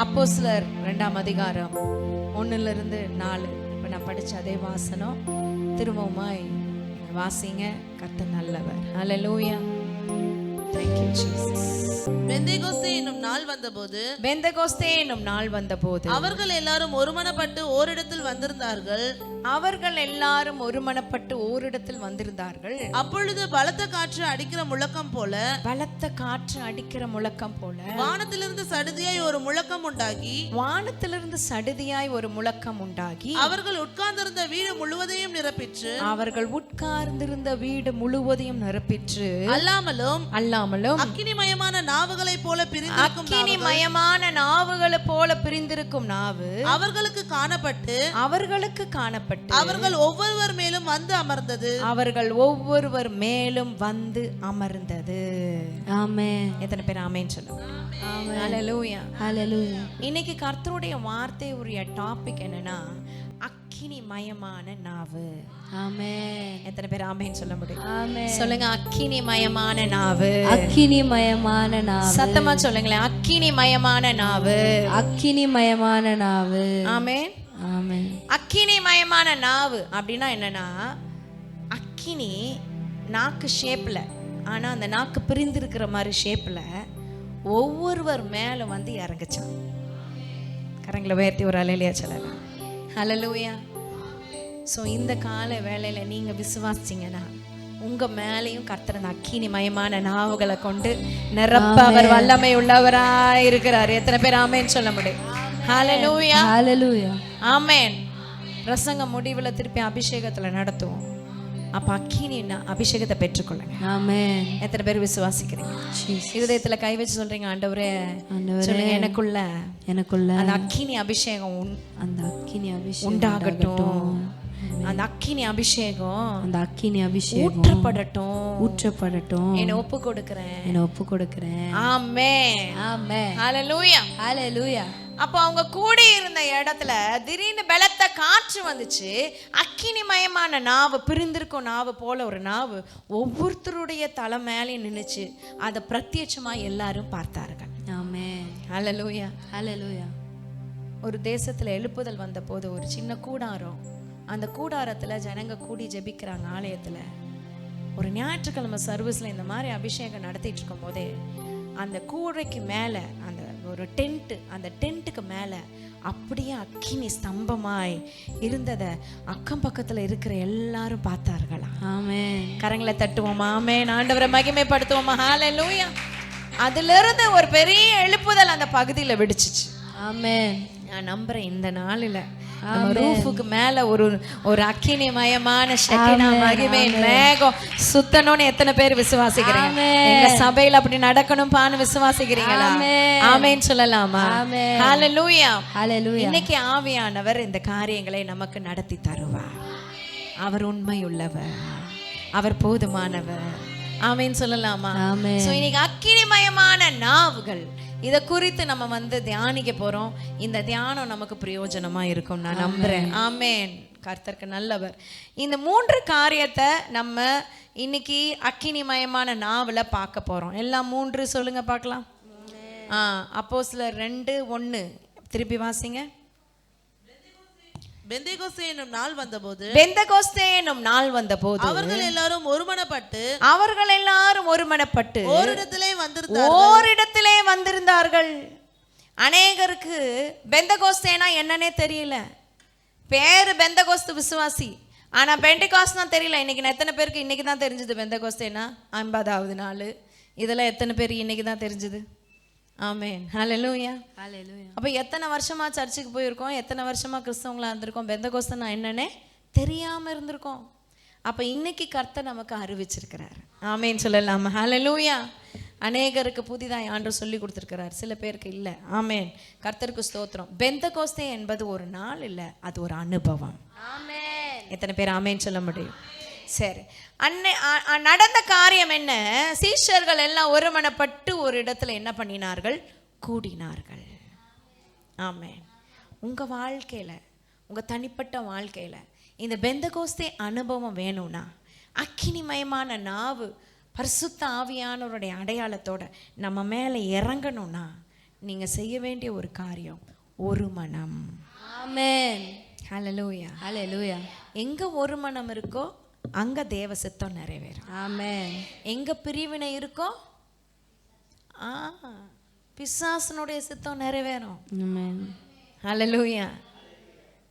அப்போஸ்தலர் 2ஆம் அதிகாரம் 1-4. இப்போ நான் படிச்ச அதே வாசனம் திரும்பவுமாய் வாசிங்க. கர்த்தர் நல்லவர். ஹல்லேலூயா. Thank you Jesus. பெந்தேகோஸ்தே என்னும் நாள் வந்தபோது அவர்கள் எல்லாரும் ஒருமனப்பட்டு ஓரிடத்தில் வந்திருந்தார்கள். அப்பொழுது பலத்த காற்று அடிக்கிற முழக்கம் போல வானத்திலிருந்து சடுதியாய் ஒரு முழக்கம் உண்டாகி அவர்கள் உட்கார்ந்திருந்த வீடு முழுவதையும் நிரப்பிற்று. அல்லாமலும் அக்கினிமயமான நாவுகளைப் போல பிரிந்திருக்கும் நாவு அவர்களுக்கு காணப்பட்டு அவர்கள் ஒவ்வொருவர் மேலும் வந்து அமர்ந்தது. ஆமென். எத்தனை பேர் ஆமென் சொல்லுங்க? ஹல்லேலூயா. ஹல்லேலூயா. இன்னைக்கு கர்த்தருடைய வார்த்தை உரிய டாபிக் என்னன்னா அக்கினிமயமான நாவு. ஆமென். எத்தனை பேர் ஆமென் சொல்ல முடியும்? ஆமென். சொல்லுங்க, அக்கினிமயமான நாவு. அக்கினிமயமான நாவு. சத்தமா சொல்லுங்களேன், அக்கினிமயமான நாவு. அக்கினிமயமான நாவு. ஆமென். ஆமென். அக்கினிமயமான நாவு அப்படின்னா என்னன்னா, அக்கினி நாக்கு ஷேப்ல, ஆனா அந்த நாக்கு பிரிந்திருக்கிற மாதிரி ஷேப்ல ஒவ்வொருவர் மேல வந்து இறங்குச்சான். கரங்களை உயர்த்தி ஒரு அல்லேலூயா சொல்லலாம். ஹல்லேலூயா. ஸோ இந்த கால வேளையில நீங்க விசுவாசிச்சீங்கன்னா உங்க மேலையும் கர்த்தர் அந்த அக்கினிமயமான நாவுகளை கொண்டு நிரப்ப அவர் வல்லமை உள்ளவராய் இருக்கிறார். எத்தனை பேர் ஆமென் சொல்ல முடியும்? ஹல்லேலூயா. ஹல்லேலூயா. ஆமென். பிரசங்க முடிவுல திருப்பி அபிஷேகத்துல நடத்துவோம். அப்ப அக்கினி அபிஷேகத்தை பெற்றுக்கொள்ளுங்க. ஆமென். எத்தனை பேர் விசுவாசிக்கிறீங்க? இருதயத்துல கை வச்சு சொல்றீங்க, ஆண்டவரே சொல்லுங்க, எனக்குள்ள அந்த அக்கினி அபிஷேகம் உண்டாகட்டும். அந்த அக்கினி அபிஷேகம் ஊற்றப்படட்டும். என்னை ஒப்பு கொடுக்கிறேன். ஆமென். ஆமென். ஹல்லேலூயா. ஹல்லேலூயா. அப்போ அவங்க கூடி இருந்த இடத்துல திடீர்னு பலத்த காற்று வந்துச்சு. அக்கினிமயமான நாவு, பிரிந்திருக்கும் நாவு போல ஒரு நாவு ஒவ்வொருத்தருடைய தலை மேலே நின்னுச்சு. அதை பிரத்யட்சமா எல்லாரும் பார்த்தார்கள். ஆமென். ஹல்லேலூயா. ஹல்லேலூயா. ஒரு தேசத்துல எழுப்புதல் வந்த போது ஒரு சின்ன கூடாரம், அந்த கூடாரத்துல ஜனங்க கூடி ஜெபிக்கிறாங்க. ஆலயத்துல ஒரு ஞாயிற்றுக்கிழமை சர்வீஸ்ல இந்த மாதிரி அபிஷேகம் நடத்திட்டு இருக்கும் போதே அந்த கூரைக்கு மேல அந்த ஒரு டென்ட், அந்த டென்ட்டுக்கு மேல அப்படியே அக்கினி ஸ்தம்பமாய் இருந்ததை அக்கம் பக்கத்துல இருக்கிற எல்லாரும் பார்த்தார்களா? ஆமென். கரங்களை தட்டுவோமா? ஆமென். ஆண்டவரை மகிமைப்படுத்துவோமா? ஹல்லேலூயா. அதுல இருந்து ஒரு பெரிய எழுப்புதல் அந்த பகுதியில வெடிச்சிச்சு. ஆமென். நான் நம்புறேன் இந்த நாளில நம்ம ரூஃபுக்கு மேல ஒரு அக்கினிமயமான ஷெகினா மகிமையின் மேகம் சுத்தணும்னு எத்தனை பேர் விசுவாசிக்கிறீங்க? எங்க சபையில அப்படி நடக்கணும்பான்னு விசுவாசிக்கிறீங்களா? ஆமென் சொல்லலாமா? ஹல்லேலூயா. ஹல்லேலூயா. இன்னைக்கு ஆவியானவர் இந்த காரியங்களை நமக்கு நடத்தி தருவார். அவர் உண்மையுள்ளவர், அவர் போதுமானவர். ஆமென் சொல்லலாமா? சோ இன்னைக்கு அக்கினிமயமான நாவுகள், இதை குறித்து நம்ம தியானிக்க போறோம். இந்த தியானம் நமக்கு பிரயோஜனமா இருக்கும் நான் நம்புறேன். ஆமென். கர்த்தருக்கு நல்லவர். இந்த 3 காரியத்தை நம்ம இன்னைக்கு அக்கினிமயமான நாவுல பார்க்க போறோம். எல்லாம் 3 சொல்லுங்க பார்க்கலாம். அப்போஸ்தலர் 2:1 திருப்பி வாசிங்க. பெந்தேகோஸ்தே என்னும் நாள் வந்தபோது அவர்கள் எல்லாரும் ஒருமனப்பட்டு ஓரிடத்திலே வந்திருந்தார்கள். அநேகருக்கு பெந்தகோஸ்தேனா என்னன்னே தெரியல. பேரு பெந்தகோஸ்து விசுவாசி, ஆனா பெண்டிகாஸ்ட்னா தெரியல. இன்னைக்கு எத்தனை பேருக்கு இன்னைக்கு தான் தெரிஞ்சது பெந்தகோஸ்தேனா 50வது நாள்? இதெல்லாம் எத்தனை பேருக்கு இன்னைக்கு தான் தெரிஞ்சது? ஆமென். ஹல்லேலூயா. ஹல்லேலூயா. அப்ப எத்தனை வருஷமா சர்ச்சுக்கு போயிருக்கோம், எத்தனை வருஷமா கிறிஸ்தவங்களா இருந்திருக்கோம், பெந்தகோஸ்தேனா என்னன்னே தெரியாம இருந்திருக்கோம். அப்ப இன்னைக்கு கர்த்தர் நமக்கு அறிவிச்சிருக்கிறார். ஆமென் சொல்லலாமா? ஹல்லேலூயா. அநேகருக்கு புதிதாய் ஆண்டவர் சொல்லி கொடுத்திருக்கிறார், சில பேருக்கு இல்ல. ஆமென். கர்த்தருக்கு ஸ்தோத்திரம். பெந்தகோஸ்தே என்பது ஒரு நாள் இல்ல, அது ஒரு அனுபவம். ஆமென். எத்தனை பேர் ஆமென் சொல்ல முடியும்? சரி, நடந்த காரியம் என்ன? சீஷர்கள் எல்லாம் ஒருமனப்பட்டு ஒரு இடத்துல என்ன பண்ணினார்கள்? கூடினார்கள். ஆமென். உங்க வாழ்க்கையில, உங்க தனிப்பட்ட வாழ்க்கையில இந்த பெந்தகோஸ்தே அனுபவம் வேணும்னா, அக்கினிமயமான நாவு பரிசுத்த ஆவியானவருடைய அடையாளத்தோட நம்ம மேலே இறங்கணும்னா நீங்க செய்ய வேண்டிய ஒரு காரியம் ஒரு மனம். ஆமென். ஹல்லேலூயா. ஹalleluya. எங்க ஒரு மனம் இருக்கோ அங்க தேவ சித்தம் நிறைவேறும். ஆமென். எங்க பிரிவினை இருக்கோ பிசாசனுடைய சித்தம் நிறைவேறும். ஆமென். ஹல்லேலூயா.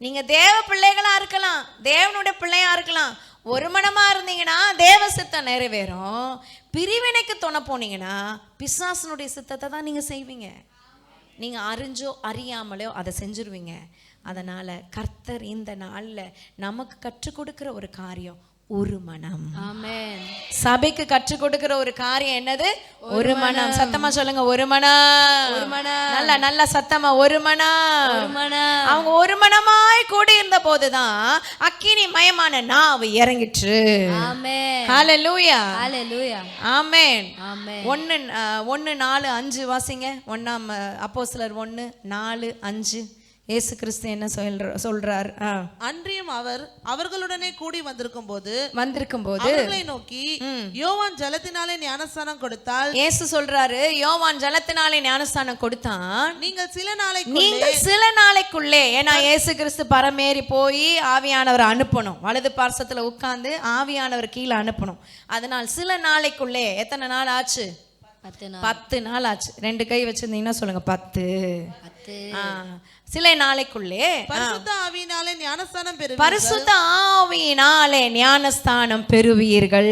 நீங்க தேவ பிள்ளைகளா இருக்கலாம், தேவனுடைய பிள்ளையா இருக்கலாம். ஒரு மனமா இருந்தீங்கன்னா தேவ சித்தம் நிறைவேறும். பிரிவினைக்கு துணை போனீங்கன்னா பிசாசனுடைய சித்தத்தை தான் நீங்க செய்வீங்க. நீங்க அறிஞ்சோ அறியாமலோ அதை செஞ்சிருவீங்க. அதனால கர்த்தர் இந்த நாள்ல நமக்கு கற்றுக் கொடுக்கிற ஒரு காரியம் ஒரு மனம். ஆமென். சபைக்கு கற்றுக் கொடுக்கிற ஒரு காரியம் என்னது? ஒரு மனம். சத்தமா சொல்லுங்க, ஒரு மனம். ஒரு மனம். நல்ல நல்ல சத்தமா, ஒரு மனம். ஒரு மனம். அவங்க ஒரு மனமாய் கூடி இருந்த போதுதான் அக்கினி மயமான நாவு இறங்கிற்று. ஆமென். ஹல்லேலூயா. ஹalleluya. ஆமென். ஆமென். 1:4-5 வாசிங்க. 1 அப்போஸ்தலர் 1:4-5. இயேசு கிறிஸ்து என்ன சொல்றார்? அன்றியும் அவர் அவர்களுடனே கூடி வந்திருக்கும் போது அவர்களை நோக்கி யோவான் ஜலத்தினாலே ஞானஸ்நானம் கொடுத்தால், இயேசு சொல்றாரு, யோவான் ஜலத்தினாலே ஞானஸ்நானம் கொடுத்தான். நீங்கள் சில நாளைக்குள்ளே, ஏன்னா இயேசு கிறிஸ்து பரமேறி போய் ஆவியானவர் அனுப்பணும், வலது பார்சத்துல உட்கார்ந்து ஆவியானவர் கீழே அனுப்பணும். அதனால் சில நாளைக்குள்ளே, எத்தனை நாள் ஆச்சு? 10 நாள் ஆச்சு. 2 கை வச்சிருந்தீங்கன்னா சொல்லுங்க, 10. சில நாளைக்குள்ளே பரிசுத்த ஆவியினாலே ஞானஸ்நானம் பெறுவீர்கள்.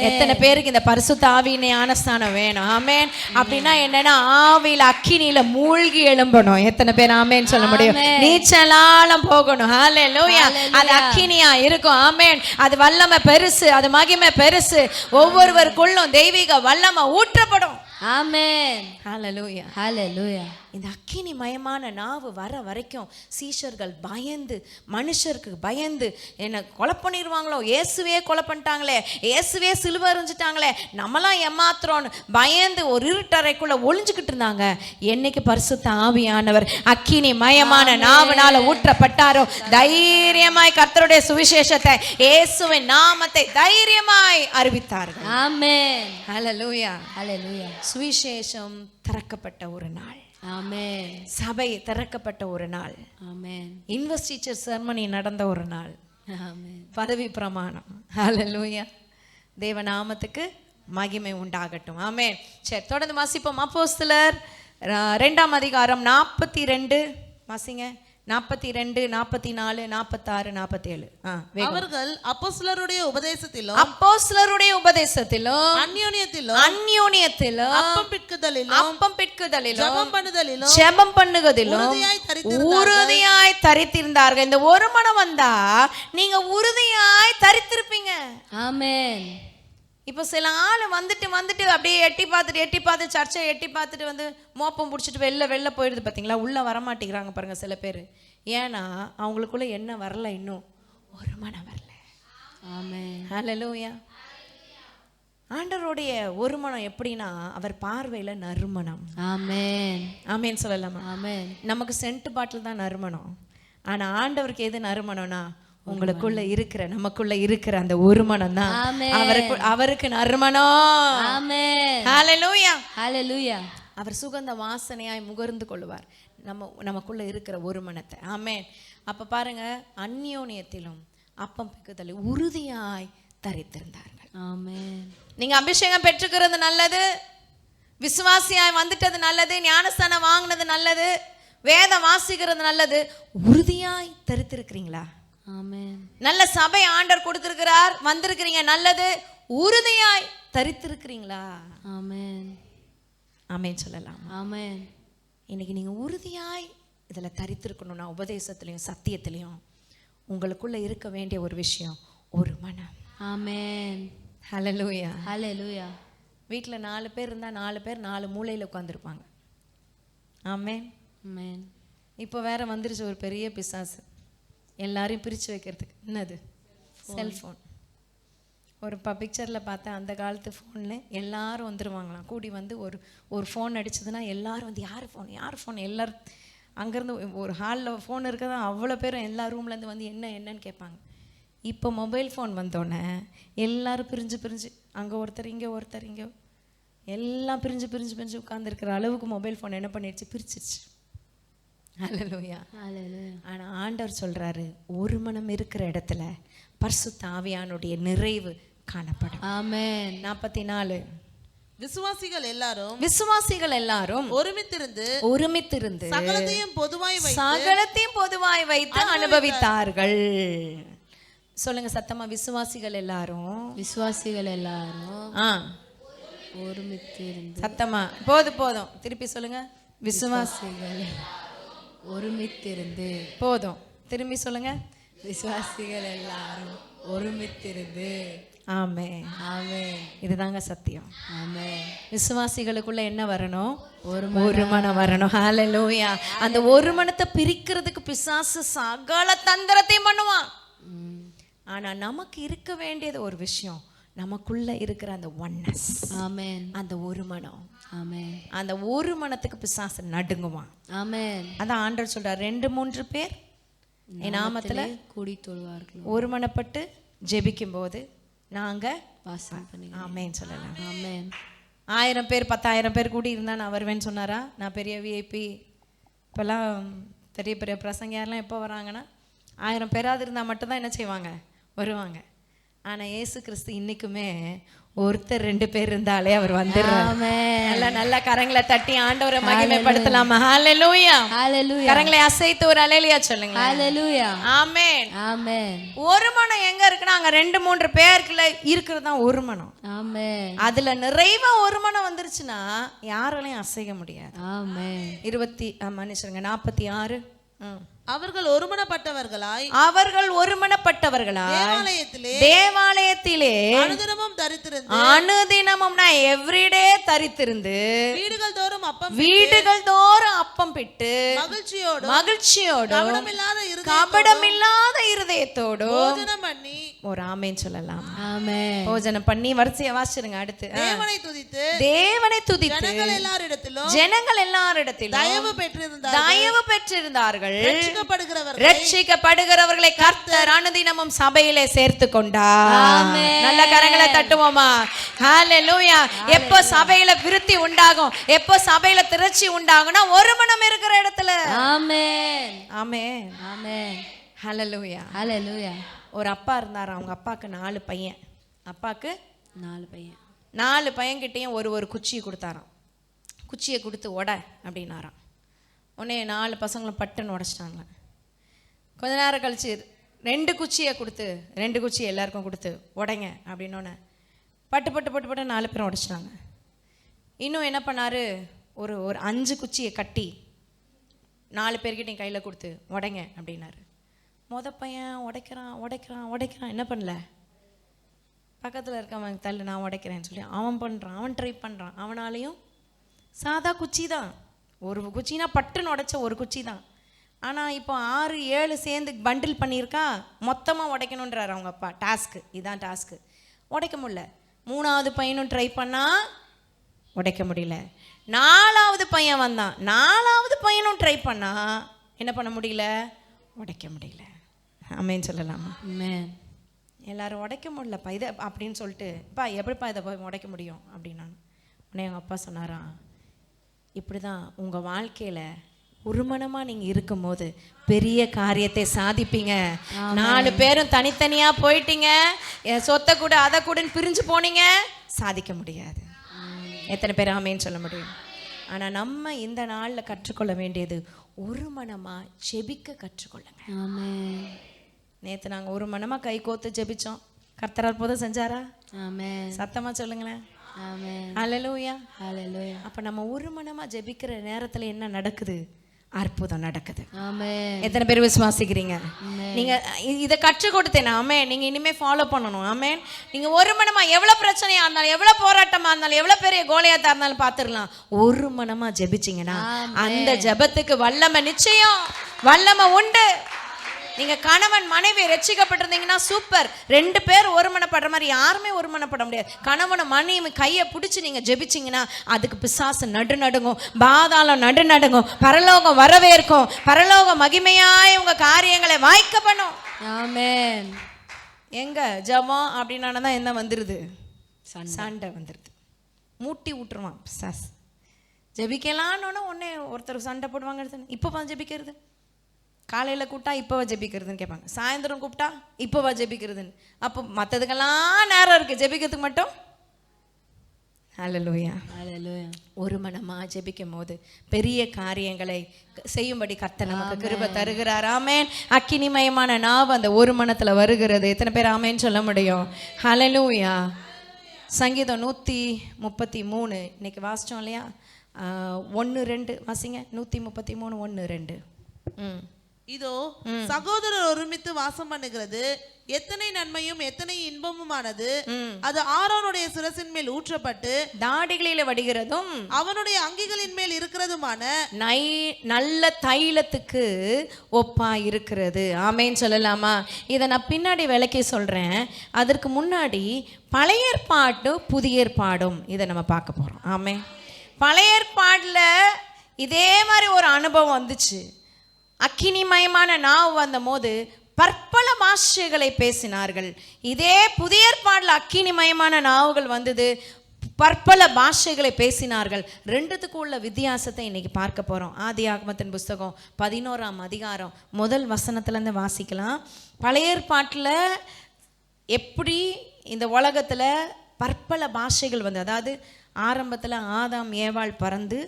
எத்தனை பேருக்கு இந்த பரிசுத்த ஆவியின் ஞானஸ்நானம் வேணும்? ஆமென். அப்படின்னா என்னன்னா ஆவியில அக்கினியில மூழ்கி எழும்பணும். எத்தனை பேர் ஆமென் சொல்ல முடியும்? நீச்சலாலம் போகணும். ஹல்லேலூயா. அது அக்கினியா இருக்கும். ஆமென். அது வல்லமை பெருசு, அது மகிமை பெருசு. ஒவ்வொருவருக்குள்ளும் தெய்வீக வல்லமை ஊற்றப்படும். ஆமென். ஹல்லேலூயா. ஹalleluya. இந்த அக்கினி மயமான நாவு வர வரைக்கும் சீஷர்கள் பயந்து, மனுஷருக்கு பயந்து, என்ன கொலை பண்ணிடுவாங்களோ, இயேசுவே கொலை பண்ணிட்டாங்களே, இயேசுவே சிலுவை எறிஞ்சிட்டாங்களே, நம்மளாம் ஏமாத்துறோன்னு பயந்து ஒரு இருட்டறைக்குள்ள ஒளிஞ்சுக்கிட்டு இருந்தாங்க. என்னைக்கு பரிசுத்த ஆவியானவர் அக்கினி மயமான நாவுனால ஊற்றப்பட்டாரோ, தைரியமாய் கர்த்தருடைய சுவிசேஷத்தை, இயேசுவின் நாமத்தை தைரியமாய் அறிவித்தார்கள். ஆமென். ஹல்லேலூயா. ஹalleluya. சுவிசேஷம் திறக்கப்பட்ட ஒரு நாள். ஆமென். சபை திறக்கப்பட்ட ஒரு நாள். ஆமென். இன்வெஸ்டிச்சர் செர்மனி நடந்த ஒரு நாள். ஆமென். பதவி பிரமாணம். ஹல்லேலூயா. தேவ நாமத்துக்கு மகிமை உண்டாகட்டும். ஆமென். சரி, தொடர்ந்து வாசிப்போம். அப்போஸ்தலர் 2ஆம் அதிகாரம் 42 வாசிங்க. 42, 44, 46, 47. அவர்கள் அப்போஸ்தலருடைய உபதேசத்திலும் அந்யோன்யத்திலும் அப்பம் பிட்குதலிலும் ஜெபம் பண்ணுவதிலும் உறுதியாய் தரித்திருந்தார்கள். இந்த ஒரு மனம் வந்தா நீங்க உறுதியாய் தரித்திருப்பீங்க. ஆமென். இப்போ சில ஆள் வந்துட்டு அப்படியே எட்டி பார்த்து சர்ச்சை எட்டி பார்த்துட்டு வந்து மோப்பம் பிடிச்சிட்டு வெளில போயிடுது பார்த்தீங்களா? உள்ளே வரமாட்டேங்கிறாங்க பாருங்க சில பேர். ஏன்னா அவங்களுக்குள்ள என்ன வரல, இன்னும் ஒரு மனம் வரல. ஆமென். ஹல்லேலூயா. ஆண்டவருடைய ஒரு மனம் எப்படின்னா அவர் பார்வையில நறுமணம். ஆமென். ஆமென் சொல்லலாமா? ஆமென். நமக்கு சென்ட் பாட்டில் தான் நறுமணம். ஆனா ஆண்டவருக்கு எது நறுமணம்னா உங்களுக்குள்ள இருக்கிற, நமக்குள்ள இருக்கிற அந்த ஒரு மனம் தான் அவருக்கு நறுமணம். ஆமென். ஹல்லேலூயா. ஹalleluya. அவர் சுகந்த வாசனையாய் முகர்ந்து கொள்வார் நமக்குள்ள இருக்கிற ஒரு மனத்தை. ஆமென். அப்ப பாருங்க, அந்யோன்யத்திலும் அப்பம் பிக்குதலில் உறுதியாய் தரித்திருந்தார்கள். ஆமென். நீங்க அபிஷேகம் பெற்றுக்கிறது நல்லது, விசுவாசியாய் வந்துட்டது நல்லது, ஞானஸ்தானம் வாங்கினது நல்லது, வேதம் வாசிக்கிறது நல்லது. உறுதியாய் தரித்திருக்கிறீங்களா? ஆமென். நல்ல சபை ஆண்டவர் கொடுத்திருக்கிறார், வந்திருக்கிறீங்க, நல்லது. உறுதியாய் தரித்திருக்கிறீங்களா? ஆமென். ஆமென் சொல்லலாம். ஆமென். இன்னைக்கு நீங்க உறுதியாய் இதுல தரித்திருக்கணும்னா உபதேசத்திலையும் சத்தியத்திலையும் உங்களுக்குள்ள இருக்க வேண்டிய ஒரு விஷயம் ஒரு மனம். ஆமென். ஹல்லேலூயா. ஹalleluya. வீட்டில் 4 பேர் இருந்தால் 4 பேர் 4 மூலையில் உட்காந்துருப்பாங்க. ஆமென். ஆமென். இப்போ வேற வந்துருச்சு ஒரு பெரிய பிசாசு, எல்லாரையும் பிரித்து வைக்கிறதுக்கு. என்னது? செல்ஃபோன். ஒரு பிக்சரில் பார்த்தேன், அந்த காலத்து ஃபோனில் எல்லாரும் வந்துடுவாங்களாம். கூடி வந்து ஒரு ஃபோன் அடிச்சதுன்னா எல்லாரும் வந்து யார் ஃபோன் எல்லோரும் அங்கேருந்து ஒரு ஹாலில் ஃபோன் இருக்கிறதா அவ்வளோ பேரும் எல்லா ரூம்லேருந்து வந்து என்னன்னு கேட்பாங்க. இப்போ மொபைல் ஃபோன் வந்தோடனே எல்லாரும் பிரிஞ்சு அங்கே ஒருத்தர் இங்கே எல்லாம் பிரிஞ்சு பிரிஞ்சு பிரிஞ்சு உட்கார்ந்துருக்கிற அளவுக்கு மொபைல் ஃபோன் என்ன பண்ணிடுச்சு, பிரிச்சிருச்சு. ஹல்லேலூயா. ஆனா ஆண்டவர் சொல்றாரு, ஒரு மனம் இருக்கிற இடத்துல பரிசுத்த ஆவியானுடைய நிறைவு காணப்படும். ஆமென். 44 விசுவாசிகள் எல்லாரும் ஒருமித்திருந்து சகலத்தையும் பொதுவாய் வைத்து அனுபவித்தார்கள். சொல்லுங்க சத்தமா, விசுவாசிகள் எல்லாரும் ஒருமித்திருந்து. சத்தமா, போதும் திருப்பி சொல்லுங்க. விசுவாசிகள் ஒருமித்திருந்து. போதும், திரும்பி சொல்லுங்க. விசுவாசிகள் எல்லாரும் ஒருமித்திருந்து. ஆமென், ஆமென். இதுதாங்க சத்தியம். ஆமென். விசுவாசிகளுக்குள்ள என்ன வரணும்? ஒரு மனம் வரணும். ஹல்லேலூயா. அந்த ஒரு மனத்தை பிரிக்கிறதுக்கு பிசாசு சகல தந்திரத்தையும் பண்ணுவான். ஆனா நமக்கு இருக்க வேண்டியது ஒரு விஷயம், நமக்குள்ள இருக்கிற அந்த ஒன்னஸ். ஆமென். அந்த ஒரு மனம். ஆமென். அந்த ஒரு மனத்துக்கு பிசாசு நடுங்குவான். ஆமென். அதான் ஆண்டவர் சொல்றார், 2-3 பேர் என் நாமத்துல கூடி தொழுவார்கள், ஒரு மனப்பட்டு ஜெபிக்கும் போது நாங்க வாசம் பண்ணி. ஆமென் சொல்லலாம். ஆமென். 1000 பேர் 10,000 பேர் கூடி இருந்தா நான் வருவேன்னு சொன்னாரா? நான் பெரிய விஐபி. இப்போல்லாம் பெரிய பெரிய பிரசங்கெல்லாம் எப்போ வராங்கன்னா 1000 பேராது இருந்தால் மட்டும்தான் என்ன செய்வாங்க, வருவாங்க. ஆனால் இயேசு கிறிஸ்து இன்னைக்குமே ஒருத்தர் 2 பேர் இருந்தாலே அவர் வந்துடுறாரு. நல்ல கரங்களை தட்டி ஆண்டவரை மகிமைப்படுத்தலாமா? ஹல்லேலூயா. ஹல்லேலூயா. கரங்களை அசைத்து ஒரு அல்லேலூயா சொல்லுங்க. ஹல்லேலூயா. ஆமென். ஆமென். ஒரு மனம் எங்க இருக்குன்னா அங்க 2-3 பேருக்குள்ள இருக்கிறது தான் ஒரு மனம். ஆமென். அதுல நிறைவா ஒரு மனம் வந்துருச்சுன்னா யாராலையும் அசைக்க முடியாது. ஆமென். 46 அவர்கள் ஒருமனப்பட்டவர்களாய் தேவாலயத்திலே அனுதினமும் எவ்ரிடே தரித்திருந்து வீடுகள் தோறும் அப்பம் பிட்டு மகிழ்ச்சியோடு கபடமில்லாத இருதயத்தோடு ஒரு ஆமென் சொல்லலாம். போஜனம் பண்ணி வரிசையா வாசிடுங்க. அடுத்து தேவனை துதித்து ஜனங்கள் எல்லாரிடத்திலும் தயவு பெற்றிருந்தார்கள். ரட்சிக்கப்படுகிறவர்களை கர்த்தர் அனுதினமும் சபையிலே சேர்த்து கொண்டார். நல்ல கரங்களை தட்டுவோமா? ஹல்லேலூயா. எப்போ சபையில விருத்தி உண்டாகும், எப்போ சபையில திரட்சி உண்டாகும்னா ஒரு மனம் இருக்கிற இடத்துல. ஆமென். ஆமென். ஆமென். ஹல்லேலூயா. ஹல்லேலூயா. ஒரு அப்பா இருந்தார். அவங்க அப்பாவுக்கு 4 பையன். அப்பாவுக்கு 4 பையன்கிட்டையும் ஒரு குச்சியை கொடுத்தாராம். குச்சியை கொடுத்து உட அப்படின்னாராம். உடனே 4 பசங்களும் பட்டுன்னு உடைச்சிட்டாங்க. கொஞ்ச நேரம் கழிச்சு 2 குச்சியை கொடுத்து 2 குச்சியை எல்லாருக்கும் கொடுத்து உடைங்க அப்படின்னோடனே பட்டு 4 பேரும் உடைச்சிட்டாங்க. இன்னும் என்ன பண்ணாரு, ஒரு 5 குச்சியை கட்டி 4 பேர்கிட்டையும் கையில் கொடுத்து உடைங்க அப்படின்னாரு. பையன் உடைக்கிறான் என்ன பண்ணல, பக்கத்தில் இருக்கவன் தள்ளு நான் உடைக்கிறேன்னு சொல்லி அவன் ட்ரை பண்ணுறான். அவனாலையும் சாதா குச்சி தான், ஒரு குச்சினா பட்டுன்னு உடைச்ச ஒரு குச்சி தான். ஆனால் இப்போ 6-7 சேர்ந்து பண்டில் பண்ணியிருக்கா, மொத்தமாக உடைக்கணுன்றார் அவங்க அப்பா. இதான் டாஸ்க்கு. உடைக்க முடியல. 3வது பையனும் ட்ரை பண்ணால் உடைக்க முடியல. 4வது பையன் வந்தான். 4வது பையனும் ட்ரை பண்ணா என்ன பண்ண முடியல, உடைக்க முடியல. ஆமென் சொல்லலாமா? ஆமென். எல்லாரும் உடைக்க முடியலப்பா இதை அப்படின்னு சொல்லிட்டு, பா எப்படிப்பா இதை போய் உடைக்க முடியும் அப்படின்னா, உடனே எங்கள் அப்பா சொன்னாராம், இப்படி தான் உங்கள் வாழ்க்கையில் ஒரு மனமாக நீங்கள் இருக்கும்போது பெரிய காரியத்தை சாதிப்பீங்க. 4 பேரும் தனித்தனியாக போயிட்டீங்க, சொத்தை கூட அதை கூடன்னு பிரிஞ்சு போனீங்க, சாதிக்க முடியாது. எத்தனை பேர் ஆமேன்னு சொல்ல முடியும்? ஆனால் நம்ம இந்த நாளில் கற்றுக்கொள்ள வேண்டியது ஒரு மனமாக ஜெபிக்க கற்றுக்கொள்ளுங்க. ஆமென். நேற்று நாங்கள் ஒரு மனமாக கை கோத்து ஜெபிச்சோம். கர்த்தர் அற்புதம் செஞ்சாரா? ஆமென். சத்தமாக சொல்லுங்களேன். ஆமென். ஹல்லேலூயா. ஹல்லேலூயா. அப்போ நம்ம ஒரு மனமாக ஜெபிக்கிற நேரத்தில் என்ன நடக்குது? அற்புதம் நடக்குது. ஆமென். எத்தனை பேர் விசுவாசிக்கிறீங்க? நீங்க இதை கற்றுக் கொடுத்தேன். ஆமென். நீங்க இனிமே ஃபாலோ பண்ணணும். ஆமென். நீங்க ஒரு மனமா எவ்வளவு பிரச்சனையா இருந்தாலும், எவ்வளவு போராட்டமா இருந்தாலும், எவ்வளவு பெரிய கோலியாத்தா இருந்தாலும் பார்த்துடலாம். ஒரு மனமா ஜெபிச்சீங்கன்னா அந்த ஜெபத்துக்கு வல்லமை நிச்சயம், வல்லமை உண்டு. நீங்க கணவன் மனைவி ரட்சிக்கப்பட்டிருந்தீங்கன்னா சூப்பர். 2 பேர் ஒரு மனப்படுற மாதிரி யாருமே ஒரு மனப்பட முடியாது. கணவனை மனைவி கையை பிடிச்சி நீங்க ஜெபிச்சிங்கன்னா அதுக்கு பிசாசு நடுங்கும், பாதாளம் நடுங்கும், பரலோகம் வரவேற்கும், பரலோகம் மகிமையாய் உங்க காரியங்களை வாய்க்க பண்ணும். ஆமென். எங்க ஜெபம் அப்படின்னா தான் என்ன வந்துருது? சண்டை வந்துருது. மூட்டி விட்டுருவான் சாஸ். ஜெபிக்கலான்னு உடனே ஒருத்தர் சண்டை போடுவாங்க. இப்போவா ஜெபிக்கிறது? காலையில் கூப்பிட்டா இப்போவா ஜெபிக்கிறதுன்னு கேட்பாங்க. சாயந்தரம் கூப்பிட்டா இப்போவா ஜெபிக்கிறதுன்னு. அப்போ மற்றதுக்கெல்லாம் நேரம் இருக்குது, ஜெபிக்கிறதுக்கு மட்டும் ஹல்லேலூயா. ஹல்லேலூயா. ஒரு மனமா ஜெபிக்கும் போது பெரிய காரியங்களை செய்யும்படி கர்த்தர் நமக்கு கிருபை தருகிறார். ஆமென். அக்கினிமயமான நாவு அந்த ஒரு மனத்தில் வருகிறது. எத்தனை பேர் ஆமென் சொல்ல முடியும்? ஹல்லேலூயா. சங்கீதம் 133 இன்னைக்கு வாசிச்சோம் இல்லையா? 1-2 வாசிங்க. 133 1-2. இதோ சகோதரர் ஒருமித்து வாசம் பண்ணுகிறது எத்தனை நன்மையும் எத்தனை இன்பமுமானது. அது ஆரோனுடைய சிரசின் மேல் ஊற்றப்பட்டு தாடிகளில வடிகிறதும் அவனுடைய அங்கிகளின் மேல் இருக்கிறதுமான நல்ல தைலத்துக்கு ஒப்பா இருக்கிறது. ஆமேன்னு சொல்லலாமா? இதை நான் பின்னாடி விளக்கி சொல்றேன். அதற்கு முன்னாடி பழைய ஏற்பாடு புதிய ஏற்பாடும் இதை நம்ம பார்க்க போறோம். ஆமே. பழைய ஏற்பாடுல இதே மாதிரி ஒரு அனுபவம் வந்துச்சு. அக்கினிமயமான நாவு வந்த போது பற்பல பாஷைகளை பேசினார்கள். இதே புதிய ஏற்பாடுல அக்கினிமயமான நாவுகள் வந்தது, பற்பல பாஷைகளை பேசினார்கள். ரெண்டுத்துக்கும் உள்ள வித்தியாசத்தை இன்னைக்கு பார்க்க போறோம். ஆதியாகமத்தின் புஸ்தகம் 11ஆம் அதிகாரம் முதல் வசனத்திலேருந்து வாசிக்கலாம். பழைய ஏற்பாட்டில் எப்படி இந்த உலகத்தில் பற்பல பாஷைகள் வந்து, அதாவது ஆரம்பத்தில் ஆதாம் ஏவாள் பறந்து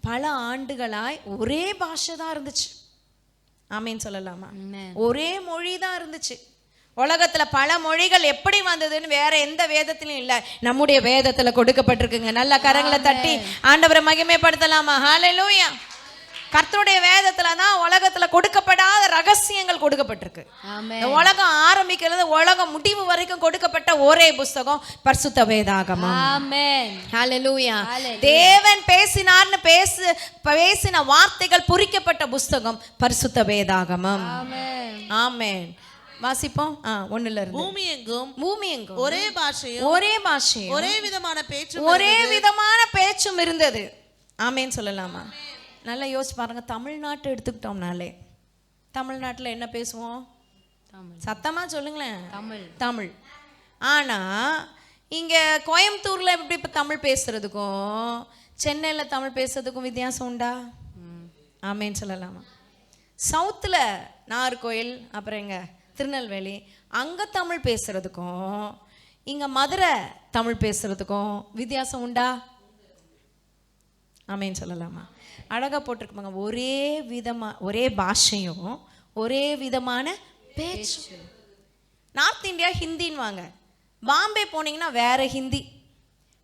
பல ஆண்டுகளாய் ஒரே பாஷை தான் இருந்துச்சு. ஆமேன்னு சொல்லலாமா? ஒரே மொழி தான் இருந்துச்சு. உலகத்துல பல மொழிகள் எப்படி வந்ததுன்னு வேற எந்த வேதத்திலும் இல்லை, நம்முடைய வேதத்துல கொடுக்கப்பட்டிருக்குங்க. நல்ல கரங்களை தட்டி ஆண்டவரை மகிமைப்படுத்தலாமா? ஹல்லேலூயா. கர்த்தருடைய வேதத்துல தான் உலகத்துல கொடுக்கப்படாத ரகசியங்கள் கொடுக்கப்பட்டிருக்கு. உலகம் ஆரம்பிக்கிறது உலகம் முடிவு வரைக்கும் கொடுக்கப்பட்ட ஒரே புஸ்தகம் பரிசுத்த வேதாகமம். ஆமென். ஹல்லேலூயா. தேவன் பேசினார்னு பேசின வார்த்தைகள் பொறிக்கப்பட்ட புஸ்தகம் பரிசுத்த வேதாகமம். ஆமென். ஆமென். வாசிப்போம். 1ல இருந்து. பூமி எங்கும் ஒரே பாஷையும் ஒரே விதமான பேச்சும் இருந்தது. ஆமென் சொல்லலாமா? நல்லா யோசிச்சு பாருங்க. தமிழ்நாட்டை எடுத்துக்கிட்டோம்னாலே தமிழ்நாட்டில் என்ன பேசுவோம்? சத்தமா சொல்லுங்களேன். தமிழ். ஆனா இங்க கோயம்புத்தூர்ல எப்படி இப்போ தமிழ் பேசுறதுக்கும் சென்னையில் தமிழ் பேசுறதுக்கும் வித்தியாசம் உண்டா? ஆமேன்னு சொல்லலாமா? சவுத்தில் நாகர்கோயில், அப்புறம் எங்க திருநெல்வேலி, அங்கே தமிழ் பேசுறதுக்கும் இங்கே மதுரை தமிழ் பேசுறதுக்கும் வித்தியாசம் உண்டா? ஆமேன்னு சொல்லலாமா? அழகாக போட்டிருக்குமாங்க. ஒரே பாஷையும் ஒரே விதமான பேச்சு. நார்த் இந்தியா ஹிந்தின்னு வாங்க, பாம்பே போனீங்கன்னா வேற ஹிந்தி,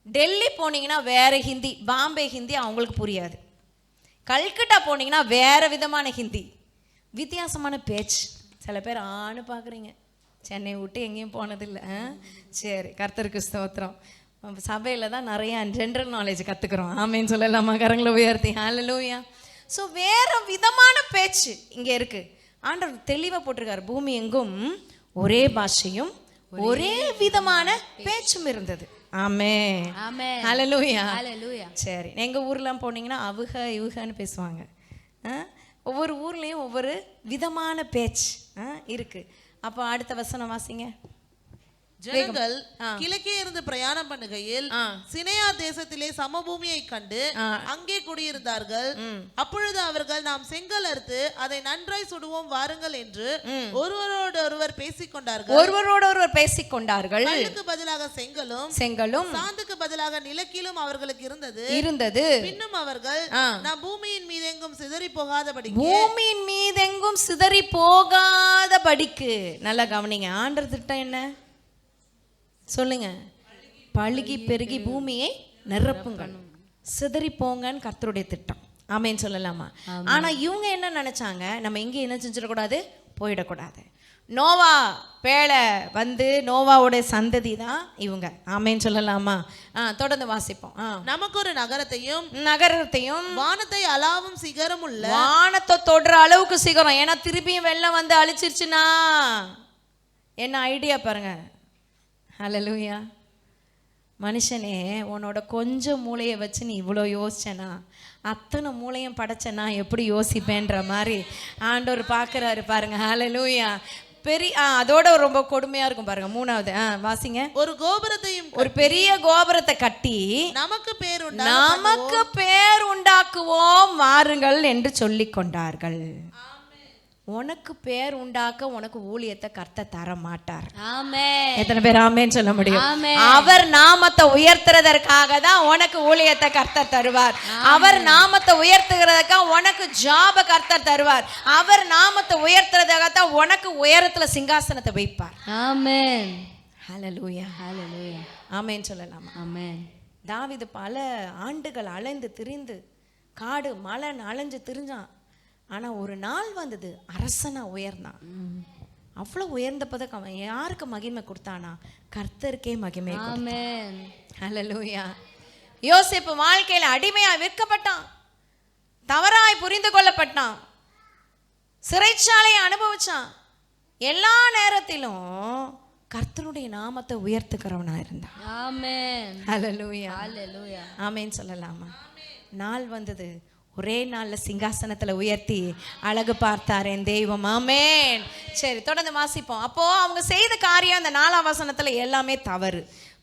டெல்லி போனீங்கன்னா வேற ஹிந்தி, பாம்பே ஹிந்தி அவங்களுக்கு புரியாது. கல்கட்டா போனீங்கன்னா வேற விதமான ஹிந்தி, வித்தியாசமான பேச்சு. சில பேர் ஆணு பார்க்குறீங்க, சென்னை விட்டு எங்கேயும் போனதில்லை. சரி, கர்த்தருக்கு ஸ்தோத்திரம். சபையில் தான் நிறைய ஜென்ரல் நாலேஜ் கற்றுக்குறோம். ஆமேன்னு சொல்லலாமா? கரங்களை உயர்த்தி ஹல்லேலூயா. ஸோ வேறு விதமான பேச்சு இங்கே இருக்குது. ஆண்டவர் தெளிவாக போட்டிருக்காரு, பூமி எங்கும் ஒரே பாஷையும் ஒரே விதமான பேச்சும் இருந்தது. ஆமென். ஹல்லேலூயா. சரி, எங்கள் ஊர்லாம் போனீங்கன்னா அவுக இவுகன்னு பேசுவாங்க. ஒவ்வொரு ஊர்லேயும் ஒவ்வொரு விதமான பேச்சு இருக்குது. அப்போ அடுத்த வசனம் வாசிங்க. ஜனங்கள் கிழக்கே இருந்து பிரயாணம் பண்ணுகையில் சினையா தேசத்திலே சமபூமியை கண்டு அங்கே குடியிருந்தார்கள். அப்பொழுது அவர்கள், நாம் செங்கல் அறுத்து அதை நன்றாய் சுடுவோம் வாருங்கள் என்று ஒருவரோடொருவர் பேசிக்கொண்டார்கள். கல்லுக்கு பதிலாக செங்கலும் சாந்துக்கு பதிலாக நிலக்கீலும் அவர்களுக்கு இருந்தது. பின்னும் அவர்கள், நாம் பூமியின் மீதெங்கும் சிதறி போகாதபடிக்கு. நல்லா கவனிங்க. ஆண்டவர் திட்டம் என்ன சொல்லுங்க? பழுகி பெருகி பூமியை நிரப்புங்கள், சிதறி போங்கன்னு கர்த்தருடைய திட்டம். ஆமேன்னு சொல்லலாமா? ஆனா இவங்க என்ன நினைச்சாங்க? நம்ம இங்கே என்ன செஞ்சிடக்கூடாது, போயிடக்கூடாது. நோவா பேழை வந்து நோவாவுடைய சந்ததி தான் இவங்க. ஆமேன்னு சொல்லலாமா? தொடர்ந்து வாசிப்போம். நமக்கு ஒரு நகரத்தையும் வானத்தை அளாவும் சிகரம் உள்ள, வானத்தை தொடுற அளவுக்கு சிகரம். ஏன்னா திருப்பியும் வெள்ளம் வந்து அழிச்சிருச்சுன்னா என்ன ஐடியா பாருங்க. ஹல்லேலூயா. மனுஷனே, உன்னோட கொஞ்சம் மூளையை வச்சு நீ இவ்வளோ யோசிச்சேனா, அத்தனை மூளையும் படைச்சேனா எப்படி யோசிப்பேன்ற மாதிரி ஆண்டவர் பார்க்குறாரு பாருங்க. ஹல்லேலூயா. பெரிய அதோட ரொம்ப கொடுமையா இருக்கும் பாருங்க. 3வது வாசிங்க. ஒரு பெரிய கோபுரத்தை கட்டி நமக்கு பேர் உண்டாக்குவோம் வாருங்கள் என்று சொல்லிக் கொண்டார்கள். உனக்கு பேர் உண்டாக்க உனக்கு ஊழியத்தை கர்த்தர் தர மாட்டார். ஆமென். எத்தனை பேர் ஆமென் சொல்ல முடியும்? அவர் நாமத்தை உயர்த்துறதற்காக தான் உனக்கு ஊழியத்தை கர்த்தர் தருவார். அவர் நாமத்தை உயர்த்துகிறதுக்காக உனக்கு ஜாப கர்த்தர் தருவார். அவர் நாமத்தை உயர்த்துறதுக்காக தான் உனக்கு உயரத்துல சிங்காசனத்தை வைப்பார். ஆமென். ஹல்லேலூயா. ஹல்லேலூயா. ஆமென் சொல்லலாமா? ஆமென். தாவீது பல ஆண்டுகள் அலைந்து திரிந்து காடு மலை அலைஞ்சு திரிஞ்சான். ஆனா ஒரு நாள் வந்தது, அரசனா உயர்ந்தான். அவ்வளவு உயர்ந்தப்பதான் அவன் யாருக்கு மகிமை கொடுத்தானா? கர்த்தருக்கே மகிமை. ஆமென். ஹல்லேலூயா. யோசேப்பு வாழ்க்கையில அடிமையா விற்கப்பட்டான், தவறாய் புரிந்து கொள்ளப்பட்டான், சிறைச்சாலையை அனுபவிச்சான். எல்லா நேரத்திலும் கர்த்தருடைய நாமத்தை உயர்த்துக்கிறவனா இருந்தான். ஆமென். ஹல்லேலூயா. ஹல்லேலூயா. ஆமென் சொல்லலாமா? நாள் வந்தது, ஒரே நாள்ல சிங்காசனத்துல உயர்த்தி அழகு பார்த்தார் என் தெய்வம். ஆமென். சரி, தொடர்ந்து வாசிப்போம். அப்போ அவங்க செய்த காரியம் அந்த 4ஆம் வசனத்துல எல்லாமே தவறு.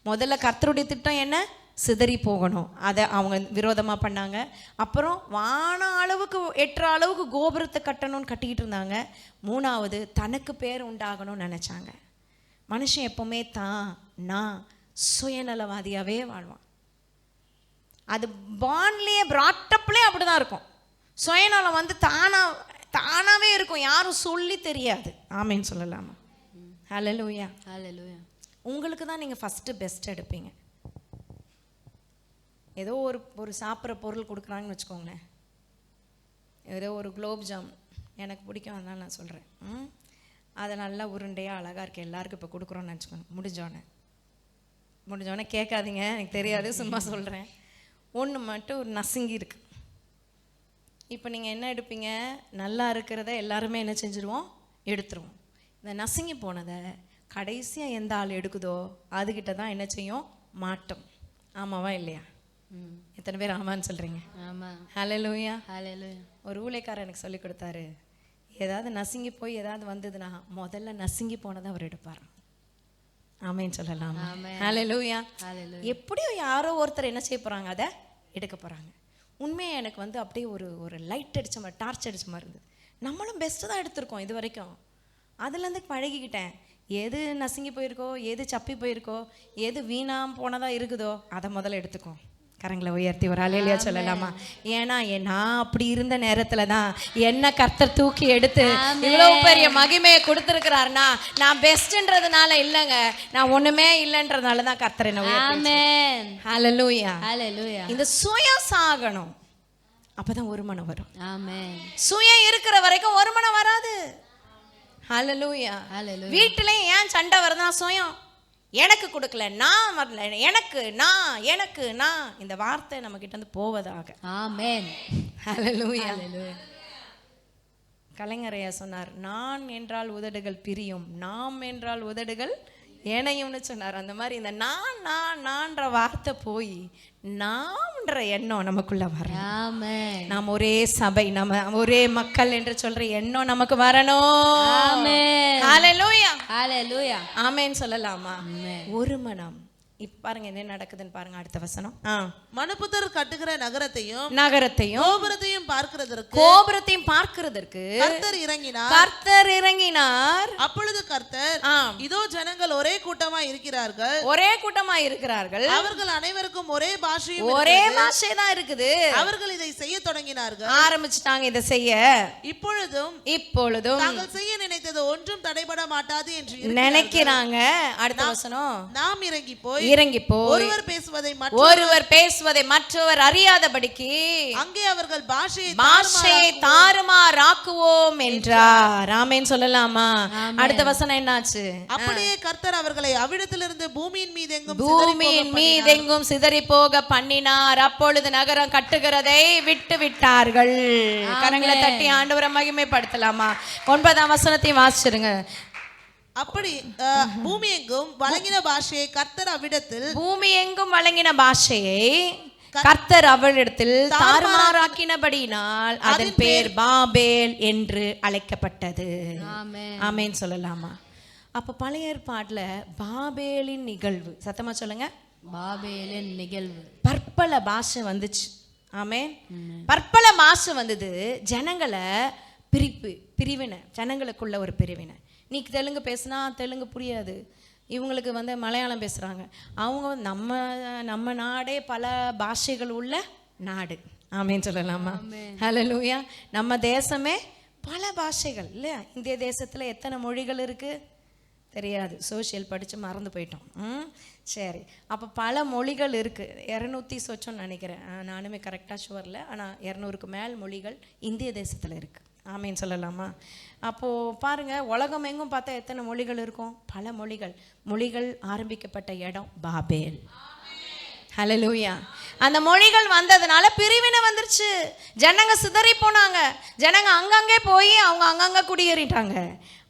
முதல்ல கர்த்தருடைய திட்டம் என்ன? சிதறி போகணும். அதை அவங்க விரோதமா பண்ணாங்க. அப்புறம் வான அளவுக்கு எட்டுற அளவுக்கு கோபுரத்தை கட்டணும்னு கட்டிக்கிட்டு இருந்தாங்க. 3வது தனக்கு பேர் உண்டாகணும்னு நினைச்சாங்க. மனுஷன் எப்பவுமே நான் சுயநலவாதியாவே வாழ்வான். அது பான்லேயே பிராட்டப்லேயே அப்படிதான் இருக்கும். சுயநலம் வந்து தானாவே இருக்கும், யாரும் சொல்லி தெரியாது. ஆமென் சொல்லலாமா? ஹல்லேலூயா. ஹல்லேலூயா. உங்களுக்கு தான் நீங்கள் ஃபஸ்ட்டு பெஸ்ட் எடுப்பீங்க. ஏதோ ஒரு சாப்பிட்ற பொருள் கொடுக்குறாங்கன்னு வச்சுக்கோங்களேன். ஏதோ ஒரு குலோப் ஜாம் எனக்கு பிடிக்கும், அதனால நான் சொல்கிறேன். அதை நல்லா உருண்டையாக அழகாக இருக்குது, எல்லாருக்கும் இப்போ கொடுக்குறோன்னு நினச்சிக்கோங்க. முடிஞ்சோடனே கேட்காதீங்க, எனக்கு தெரியாது, சும்மா சொல்கிறேன். ஒன்று மட்டும் ஒரு நசுங்கி இருக்கு. இப்போ நீங்கள் என்ன எடுப்பீங்க? நல்லா இருக்கிறத எல்லாருமே என்ன செஞ்சுருவோம்? எடுத்துருவோம். இந்த நசுங்கி போனதை கடைசியாக எந்த ஆள் எடுக்குதோ அதுகிட்ட தான் என்ன செய்யும்? மாட்டோம். ஆமாவா இல்லையா? எத்தனை பேர் ஆமான்னு சொல்கிறீங்க? ஆமாம். ஹல்லேலூயா. ஹல்லேலூயா. ஒரு ஊழியக்காரர் எனக்கு சொல்லி கொடுத்தாரு, ஏதாவது நசுங்கி போய் ஏதாவது வந்ததுன்னா முதல்ல நசுங்கி போனதை அவர் எடுப்பார். ஆமென் சொல்லலாம். ஹல்லேலூயா. எப்படியோ யாரோ ஒருத்தர் என்ன செய்ய போகிறாங்க? அதை எடுக்க போகிறாங்க. உண்மையாக எனக்கு வந்து அப்படியே ஒரு லைட் அடித்த மாதிரி, டார்ச் அடித்த மாதிரி இருந்தது. நம்மளும் பெஸ்ட்டு தான் எடுத்திருக்கோம் இது வரைக்கும். அதுலேருந்து பழகிக்கிட்டேன். எது நசுங்கி போயிருக்கோ, எது சப்பி போயிருக்கோ, எது வீணாக போனதாக இருக்குதோ அதை முதல்ல எடுத்துக்கோ. கரங்களை உயர்த்தி ஒரு அல்லேலூயா சொல்லலாமா? ஏன்னா நான் அப்படி இருந்த நேரத்துல தான் என்ன கர்த்தர் தூக்கி எடுத்து இவ்வளவு பெரிய மகிமையை கொடுத்துருக்கிறாருன்னா நான் பெஸ்ட்ன்றதுனால இல்லைங்க, நான் ஒண்ணுமே இல்லைன்றதுனால தான் கர்த்தர் என்ன உயர்த்தி. ஹல்லேலூயா. ஹல்லேலூயா. இந்த சுயம் சாகணும், அப்பதான் ஒரு மனம் வரும். ஆமென். சுயம் இருக்கிற வரைக்கும் ஒரு மனம் வராது. ஹல்லேலூயா. வீட்டிலையும் ஏன் சண்டை வருதுன்னா சுயம் எனக்கு கொடுக்கல, நான் வரல, எனக்கு நான் இந்த வார்த்தை நம்ம கிட்ட இருந்து போவதாக. ஆமென். ஹல்லேலூயா. கலைஞரையா சொன்னார், நான் என்றால் உதடுகள் பிரியும், நாம் என்றால் உதடுகள் ஏனையும்னு சொன்னார். அந்த மாதிரி இந்த நான்ற வார்த்தை போய் நாம்ன்ற எண்ணம் நமக்குள்ள வரணும். நாம் ஒரே சபை, நம்ம ஒரே மக்கள் என்று சொல்ற எண்ணம் நமக்கு வரணும். ஹல்லேலூயா. ஹல்லேலூயா. ஆமென் சொல்லலாமா? ஒரு மனம். இப்ப பாருங்க என்ன நடக்குதுன்னு பாருங்க. அடுத்த வசனம். மனுபுத்தர் கட்டுகிற நகரத்தையும் கோபுரத்தையும் பார்க்கிறதற்கு கர்த்தர் இறங்கினார். அப்பொழுது கர்த்தர், இதோ ஜனங்கள் ஒரே கூட்டமா இருக்கிறார்கள், அவர்கள் அனைவருக்கும் ஒரே பாஷை தான் இருக்குது. அவர்கள் இதை செய்ய தொடங்கினார்கள், ஆரம்பிச்சுட்டாங்க இதை செய்ய. இப்பொழுதும் தாங்கள் செய்ய நினைத்தது ஒன்றும் தடைபட மாட்டாது என்று நினைக்கிறாங்க. அடுத்த வசனம். நாம் இறங்கி போய் ஒருவர் பேசுவதை மற்றவர் அறியாதபடிக்கு அங்கே அவர்கள் பாஷையை தாறுமாறாக்குவோம் என்றார். ஆமென் சொல்லலாமா? அடுத்த வசனம் என்னாச்சு? அப்படியே கர்த்தர் அவர்களை அவ்விடத்திலிருந்து பூமியின் மீதெங்கும் சிதறி போக பண்ணினார். அப்பொழுது நகரம் கட்டுகிறதை விட்டு விட்டார்கள். கரங்களை தட்டி ஆண்டவரை மகிமைப்படுத்தலாமா? 9ஆம் வசனத்தையும் வாசிச்சிருங்க. அப்படி பூமி எங்கும் வழங்கின பாஷையை கர்த்தர் அவ்விடத்தில் கர்த்தர் அவளிடத்தில் தாறுமாறாக்கினபடியினால் அதன் பேர் பாபேல் என்று அழைக்கப்பட்டது. ஆமென் சொல்லலாமா? அப்ப பழைய ஏற்பாட்டுல பாபேலின் நிகழ்வு, சத்தமா சொல்லுங்க, பாபேலின் நிகழ்வு, பற்பல பாஷை வந்துச்சு. ஆமென். பற்பல பாஷை வந்தது, ஜனங்களை பிரிவினை, ஜனங்களுக்குள்ள ஒரு பிரிவினை. நீ தெலுங்கு பேசினா தெலுங்கு புரியாது, இவங்களுக்கு மலையாளம் பேசுகிறாங்க, அவங்க நம்ம நாடே பல பாஷைகள் உள்ள நாடு. ஆமேன்னு சொல்லலாமா? ஹல்லேலூயா. நம்ம தேசமே பல பாஷைகள் இல்லையா? இந்திய தேசத்தில் எத்தனை மொழிகள் இருக்குது தெரியாது, சோஷியல் படித்து மறந்து போயிட்டோம். சரி, அப்போ பல மொழிகள் இருக்குது, 200 சொச்சோன்னு நினைக்கிறேன், நானுமே கரெக்டாக ஷுவரில், ஆனால் 200க்கு மேல் மொழிகள் இந்திய தேசத்தில் இருக்குது. ஆமேன்னு சொல்லலாமா? அப்போது பாருங்கள், உலகம் எங்கும் பார்த்தா எத்தனை மொழிகள் இருக்கும்? பல மொழிகள் ஆரம்பிக்கப்பட்ட இடம் பாபேல். ஹல்லேலூயா. அந்த மொழிகள் வந்ததுனால பிரிவினை வந்துருச்சு, ஜனங்க சிதறி போனாங்க, ஜனங்க அங்கங்கே போய் அவங்க அங்கங்கே குடியேறிட்டாங்க.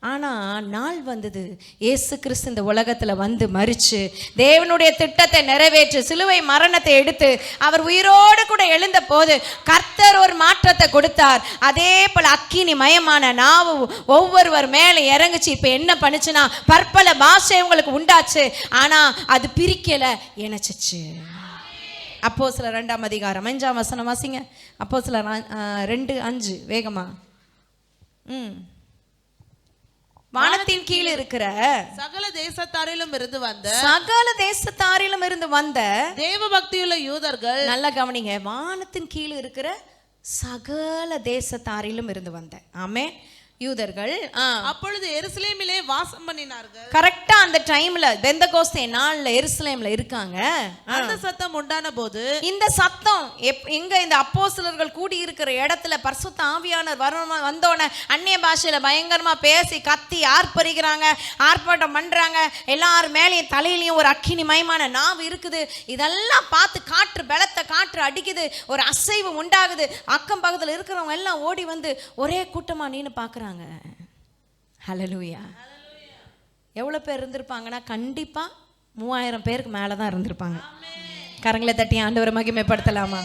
ஆனால் நாள் வந்தது, இயேசு கிறிஸ்து இந்த உலகத்தில் வந்து மரிச்சு தேவனுடைய திட்டத்தை நிறைவேற்றி சிலுவை மரணத்தை எடுத்து அவர் உயிரோடு கூட எழுந்த போது கர்த்தர் ஒரு மாற்றத்தை கொடுத்தார். அதே போல் அக்கினி மயமான நாவு ஒவ்வொருவர் மேலே இறங்குச்சு. இப்போ என்ன பண்ணுச்சுன்னா, பற்பல பாஷை உங்களுக்கு உண்டாச்சு, ஆனால் அது பிரிக்கலை, இணைச்சிச்சு. அப்போஸ்தலர் 2ஆம் அதிகாரம் 5ஆம் வசனம் வாசிங்க. அப்போஸ்தலர் 2:5 வேகமா. வானத்தின் கீழ் இருக்கிற சகல தேசத்தாரிலும் இருந்து வந்த தேவ பக்தியுள்ள யூதர்கள், நல்ல கவனிங்க, வானத்தின் கீழ் இருக்கிற சகல தேசத்தாரிலும் இருந்து வந்த, ஆமே, யூதர்கள் அப்பொழுது எருசலேமிலே வாசம் பண்ணினார்கள். கரெக்டா அந்த டைம்ல பெந்தகோஸ்தே நாள்ல எருசலேம்ல இருக்காங்க. அந்த சத்தம் உண்டான போது, இந்த சத்தம் எங்க இந்த அப்போஸ்தலர்கள் கூடி இருக்கிற இடத்துல பரிசுத்த ஆவியானவர் வந்தோன அந்நிய பாஷையில பயங்கரமா பேசி கத்தி ஆர்ப்பரிக்கிறாங்க, ஆர்ப்பாட்டம் பண்றாங்க. எல்லாரும் மேலேயும் தலையிலையும் ஒரு அக்கினி மயமான நாவு இருக்குது. இதெல்லாம் பார்த்து காற்று பலத்த காற்று அடிக்குது, ஒரு அசைவு உண்டாகுது. அக்கம் பக்கத்துல இருக்கிறவங்க எல்லாம் ஓடி வந்து ஒரே கூட்டமா நின்னு பார்க்கறாங்க. ஹல்லேலூயா. எவ்வளவு பேர் இருந்திருப்பாங்கன்னா கண்டிப்பா 3000 பேருக்கு மேலதான் இருந்திருப்பாங்க. கரங்களை தட்டி ஆண்டவரை மகிமைப்படுத்தலாமா?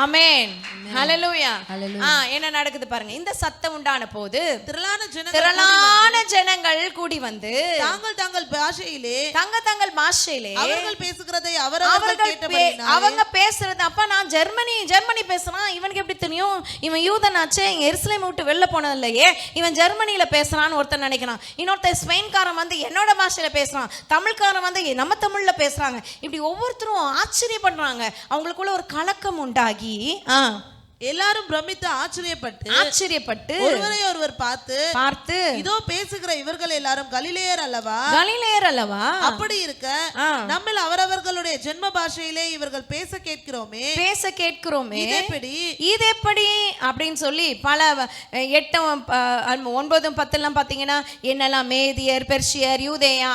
ஆமென். ஹல்லேலூயா. என்ன நடக்குது பாருங்க. இந்த சத்தம் உண்டான போது திரளான ஜனங்கள் கூடி வந்து தங்கள் பாஷையிலே அவர்கள் பேசுகிறதை அவங்க பேசுறது. அப்ப நான் ஜெர்மனி பேசுறான், இவனுக்கு எப்படி தெரியும்? இவன் யூதனாச்சே, எருசலேம் விட்டு வெளில போனது இல்லையே, இவன் ஜெர்மனியில பேசுறான்னு ஒருத்தன் நினைக்கிறான். இன்னொருத்தர் ஸ்பெயின்காரன் வந்து என்னோட பாஷையில பேசுறான், தமிழ்காரன் வந்து நம்ம தமிழ்ல பேசுறாங்க. இப்படி ஒவ்வொருத்தரும் ஆச்சரியப்படுறாங்க. அவங்களுக்குள்ள ஒரு கலக்கம் உண்டாகி எல்லாரும் பிரமித்து ஆச்சரியப்பட்டு ஒருவரை ஒருவர் பார்த்து இதோ பேசுகிற இவர்கள் எல்லாரும் கலிலேயர் அல்லவா? அப்படி இருக்க நம்மில் அவரவர்களுடைய ஜென்ம பாஷையிலே இவர்கள் பேச கேட்கிறோமே இது எப்படி அப்படின்னு சொல்லி பல 8, 9, 10 பாத்தீங்கன்னா என்னெல்லாம் மேதியர், பெர்ஷியர், யூதேயா,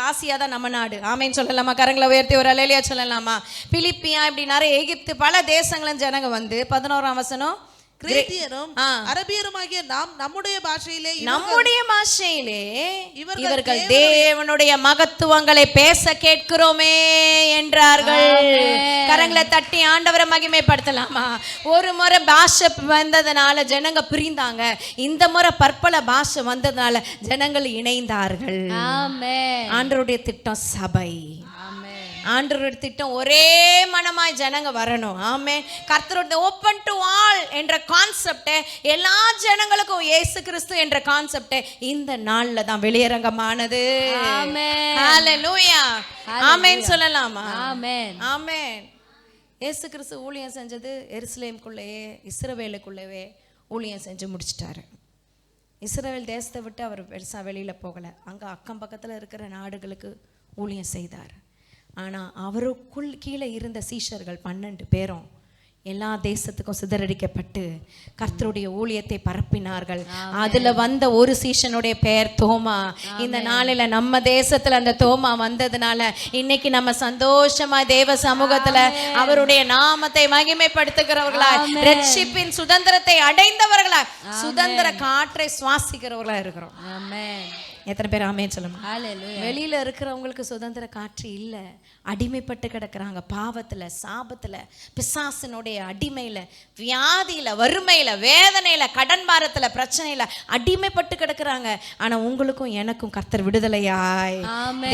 ஆசியா தான் நம்ம நாடு. ஆமேன்னு சொல்லலாமா? கரங்களை உயர்த்தி ஒரு அல்லேலூயா சொல்லலாமா? பிலிப்பியா, இப்படி நிறைய எகிப்து பல தேசங்களும் ஜனங்க வந்து 11ஆம் வசனம், கிரேத்தியரும் அரபியருமாகிய நாம் நம்முடைய பாஷையிலே இவர்கள் தேவனுடைய மகத்துவங்களை பேச கேட்கிறோமே என்றார்கள். கரங்களை தட்டி ஆண்டவரை மகிமைப்படுத்தலாமா? ஒரு முறை பாஷை வந்ததுனால ஜனங்க பிரிந்தாங்க, இந்த முறை பற்பல பாஷை வந்ததுனால ஜனங்கள் இணைந்தார்கள். ஆண்டவருடைய திட்டம் சபை, ஆண்டவருடைய திட்டம் ஒரே மனமாய் ஜனங்க வரணும். ஆமென். கர்த்தருடைய ஓப்பன் டு ஆல் என்ற கான்செப்ட் எல்லா ஜனங்களுக்கும் இயேசு கிறிஸ்து என்ற கான்செப்ட் இந்த நாள்ல தான் வெளியரங்கமானது. ஆமென். ஹல்லேலூயா. ஆமென் சொல்லலாமா? ஆமென். ஆமென். இயேசு கிறிஸ்து ஊழியம் செஞ்சது எருசலேமுக்குள்ளேயே, இஸ்ரவேலுக்குள்ளவே ஊழியம் செஞ்சு முடிச்சிட்டாரு. இஸ்ரவேல் தேசத்தை விட்டு அவர் பெருசா வெளியில போகல, அங்க அக்கம் பக்கத்துல இருக்கிற நாடுகளுக்கு ஊழியம் செய்தார். ஆனால் அவருக்குள் கீழே இருந்த சீஷர்கள் 12 பேரும் எல்லா தேசத்துக்கும் சிதறடிக்கப்பட்டு கர்த்தருடைய ஊழியத்தை பரப்பினார்கள். அதுல வந்த ஒரு சீஷனுடைய பெயர் தோமா. இந்த நாளில நம்ம தேசத்துல அந்த தோமா வந்ததுனால இன்னைக்கு நம்ம சந்தோஷமா தேவ சமூகத்துல அவருடைய நாமத்தை மகிமைப்படுத்துகிறவர்களா, ரட்சிப்பின் சுதந்திரத்தை அடைந்தவர்களா, சுதந்திர காற்றை சுவாசிக்கிறவர்களா இருக்கிறோம். எத்தனை பேர் ஆமென் சொல்லுங்க? ஹalleluya. வெளியில இருக்கிறவங்களுக்கு சுதந்திர காற்று இல்ல, அடிமைப்பட்டு கிடக்குறாங்க. பாவத்துல, சாபத்துல, பிசாசினுடைய அடிமையில, வியாதியில, வறுமையில, வேதனையில, கடன் பாரத்துல, பிரச்சனையில அடிமைப்பட்டு கிடக்குறாங்க. ஆனா உங்களுக்கும் எனக்கும் கர்த்தர் விடுதலையாய்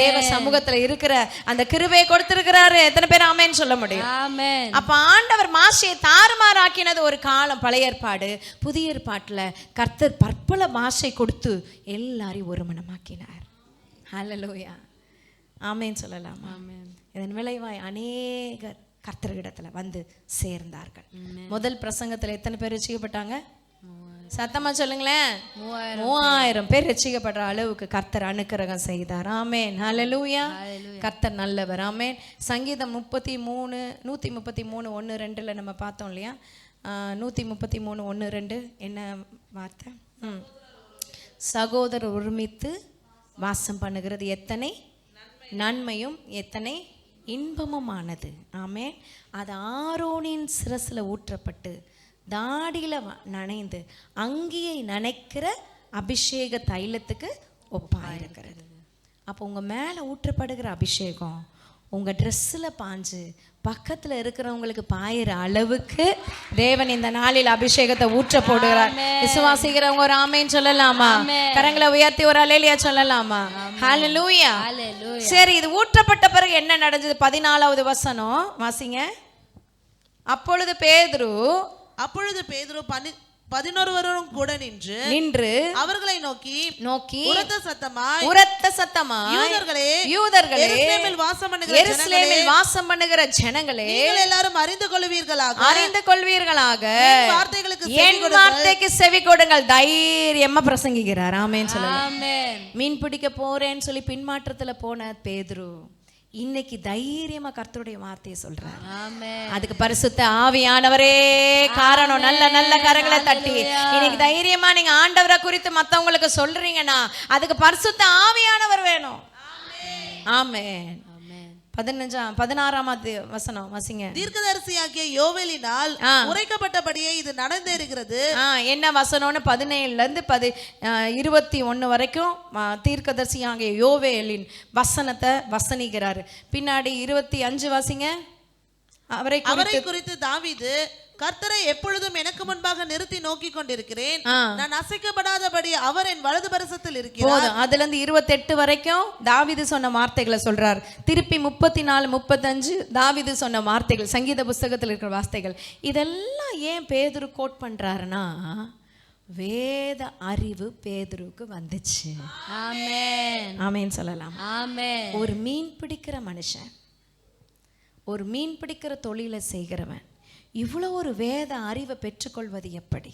தேவ சமூகத்துல இருக்கிற அந்த கிருபையை கொடுத்திருக்கிறாரு. எத்தனை பேர் ஆமென் சொல்ல முடியும்? ஆமென். அப்ப ஆண்டவர் மாசையை தாறுமாறாக்கினது ஒரு காலம், பழைய ஏற்பாடு. புதிய ஏற்பாட்டுல கர்த்தர் பற்பல பாஷை கொடுத்து எல்லாரையும் ஒரு மனமாக்கினார். ஹல்லேலூயா, ஆமென் சொல்லலாம். இதன் விளைவாய் அநேகர் கர்த்தரிடத்துல வந்து சேர்ந்தார்கள். முதல் பிரசங்கத்துல எத்தனை பேர் ரட்சிக்கப்பட்டாங்க? சத்தமா சொல்லுங்களேன். 3000 பேர் ரட்சிக்கப்படுற அளவுக்கு கர்த்தர் அனுக்கிரகம் செய்தார். ஆமென், ஹல்லேலூயா. கர்த்தர் நல்லவர். ஆமென். சங்கீதம் 133 1:2 நம்ம பார்த்தோம் இல்லையா? 133 1:2 என்ன வார்த்தை? சகோதரர் ஒருமித்து வாசம் பண்ணுகிறது எத்தனை நன்மையும் எத்தனை இன்பமுமானது. ஆமென். அது ஆரோனின் சிரசுல ஊற்றப்பட்டு தாடியில நனைந்து அங்கியை நனைக்கிற அபிஷேக தைலத்துக்கு ஒப்பாயிருக்கிறது. அப்போ உங்க மேல ஊற்றப்படுகிற அபிஷேகம் உங்க ட்ரெஸ்ஸில் பாஞ்சு பக்கத்துல இருக்கிறவங்களுக்கு பாயிற அளவுக்கு தேவன் இந்த நாளில் அபிஷேகத்தை ஊற்ற போடுகிறார். விசுவாசிக்கிறவங்க ஒரு ஆமென் சொல்லலாமா? கரங்களை உயர்த்தி ஒரு அல்லேலூயா சொல்லலாமா? ஹல்லேலூயா. சரி, இது ஊற்றப்பட்ட பிறகு என்ன நடந்தது? 14வது வசனம் வாசிங்க. அப்பொழுது பேதுரு 11 கூட நின்று அவர்களை நோக்கி உரத்த சத்தமாய் யூதர்களே எருசலேமில் வாசம் பண்ணுகிற ஜனங்களே நீங்கள் எல்லாரும் அறிந்து கொள்வீர்களாக என் வார்த்தைக்கு செவி கொடுங்கள். தைரியமா பிரசங்கிக்கிறார். ஆமென் சொல்லலாம். மீன் பிடிக்க போறேன்னு சொல்லி பின்மாற்றத்துல போன பேதுரு இன்னைக்கு தைரியமா கர்த்தருடைய வார்த்தையை சொல்றார். அதுக்கு பரிசுத்த ஆவியானவரே காரணம். நல்ல நல்ல கரங்களை தட்டி இன்னைக்கு தைரியமா நீங்க ஆண்டவரை குறித்து மத்தவங்களுக்கு சொல்றீங்கன்னா அதுக்கு பரிசுத்த ஆவியானவர் வேணும். ஆமென். 16வது வசனம் வாசிங்க. தீர்க்கதரிசியாகிய யோவேலினால் உரைக்கப்பட்டபடியே இது நடந்தேறுகிறது. என்ன வசனம்னு 17ல இருந்து 21 வரைக்கும் தீர்க்கதரிசியாகிய யோவேலின் வசனத்தை வசனிக்கிறாரு. பின்னாடி 25 வாசிங்க. அவரை குறித்து தாவீது, கர்த்தரை எப்பொழுதும் எனக்கு முன்பாக நிறுத்தி நோக்கி கொண்டிருக்கிறேன், நான் அசைக்கப்படாதபடி அவர் என் வலது பரிசத்தில் இருக்கிறார். அதுல இருந்து 28 வரைக்கும் தாவீது சொன்ன வார்த்தைகளை சொல்றார். திருப்பி 34 35 தாவீது சொன்ன வார்த்தைகள், சங்கீத புஸ்தகத்தில் இருக்கிற வார்த்தைகள். இதெல்லாம் ஏன் பேதுரு கோட் பண்றாருன்னா வேத அறிவு பேதுருக்கு வந்துச்சு. ஆமென், ஆமென் சொல்லலாம். ஆமென். ஒரு மீன் பிடிக்கிற மனுஷன், ஒரு மீன் பிடிக்கிற தொழிலை செய்கிறவன் இவ்வளோ ஒரு வேத அறிவை பெற்றுக்கொள்வது எப்படி?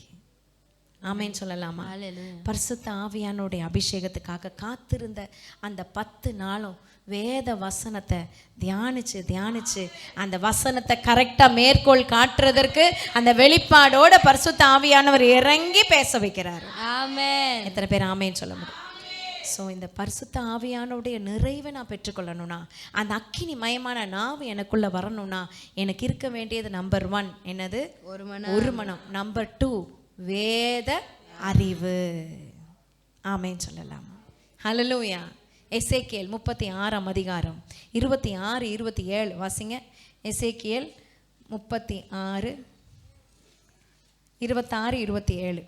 ஆமென் சொல்லலாமா? பரிசுத்த ஆவியானுடைய அபிஷேகத்துக்காக காத்திருந்த அந்த 10 நாளும் வேத வசனத்தை தியானிச்சு அந்த வசனத்தை கரெக்டா மேற்கோள் காட்டுறதற்கு அந்த வெளிப்பாடோட பரிசுத்த ஆவியானவர் இறங்கி பேச வைக்கிறார். ஆமென். எத்தனை பேர் ஆமென் சொல்ல முடியும்? ஸோ இந்த பரிசுத்த ஆவியானுடைய நிறைவை நான் பெற்றுக்கொள்ளணும்னா, அந்த அக்கினி மயமான நாவு எனக்குள்ள வரணும்னா எனக்கு இருக்க வேண்டியது நம்பர் 1 என்னது? ஒரு மனம். நம்பர் 2 வேத அறிவு. ஆமென் சொல்லலாம். ஹல்லேலூயா. எசேக்கியேல் 36ஆம் அதிகாரம் 26 27 வாசிங்க. எசேக்கியேல் 36 26 27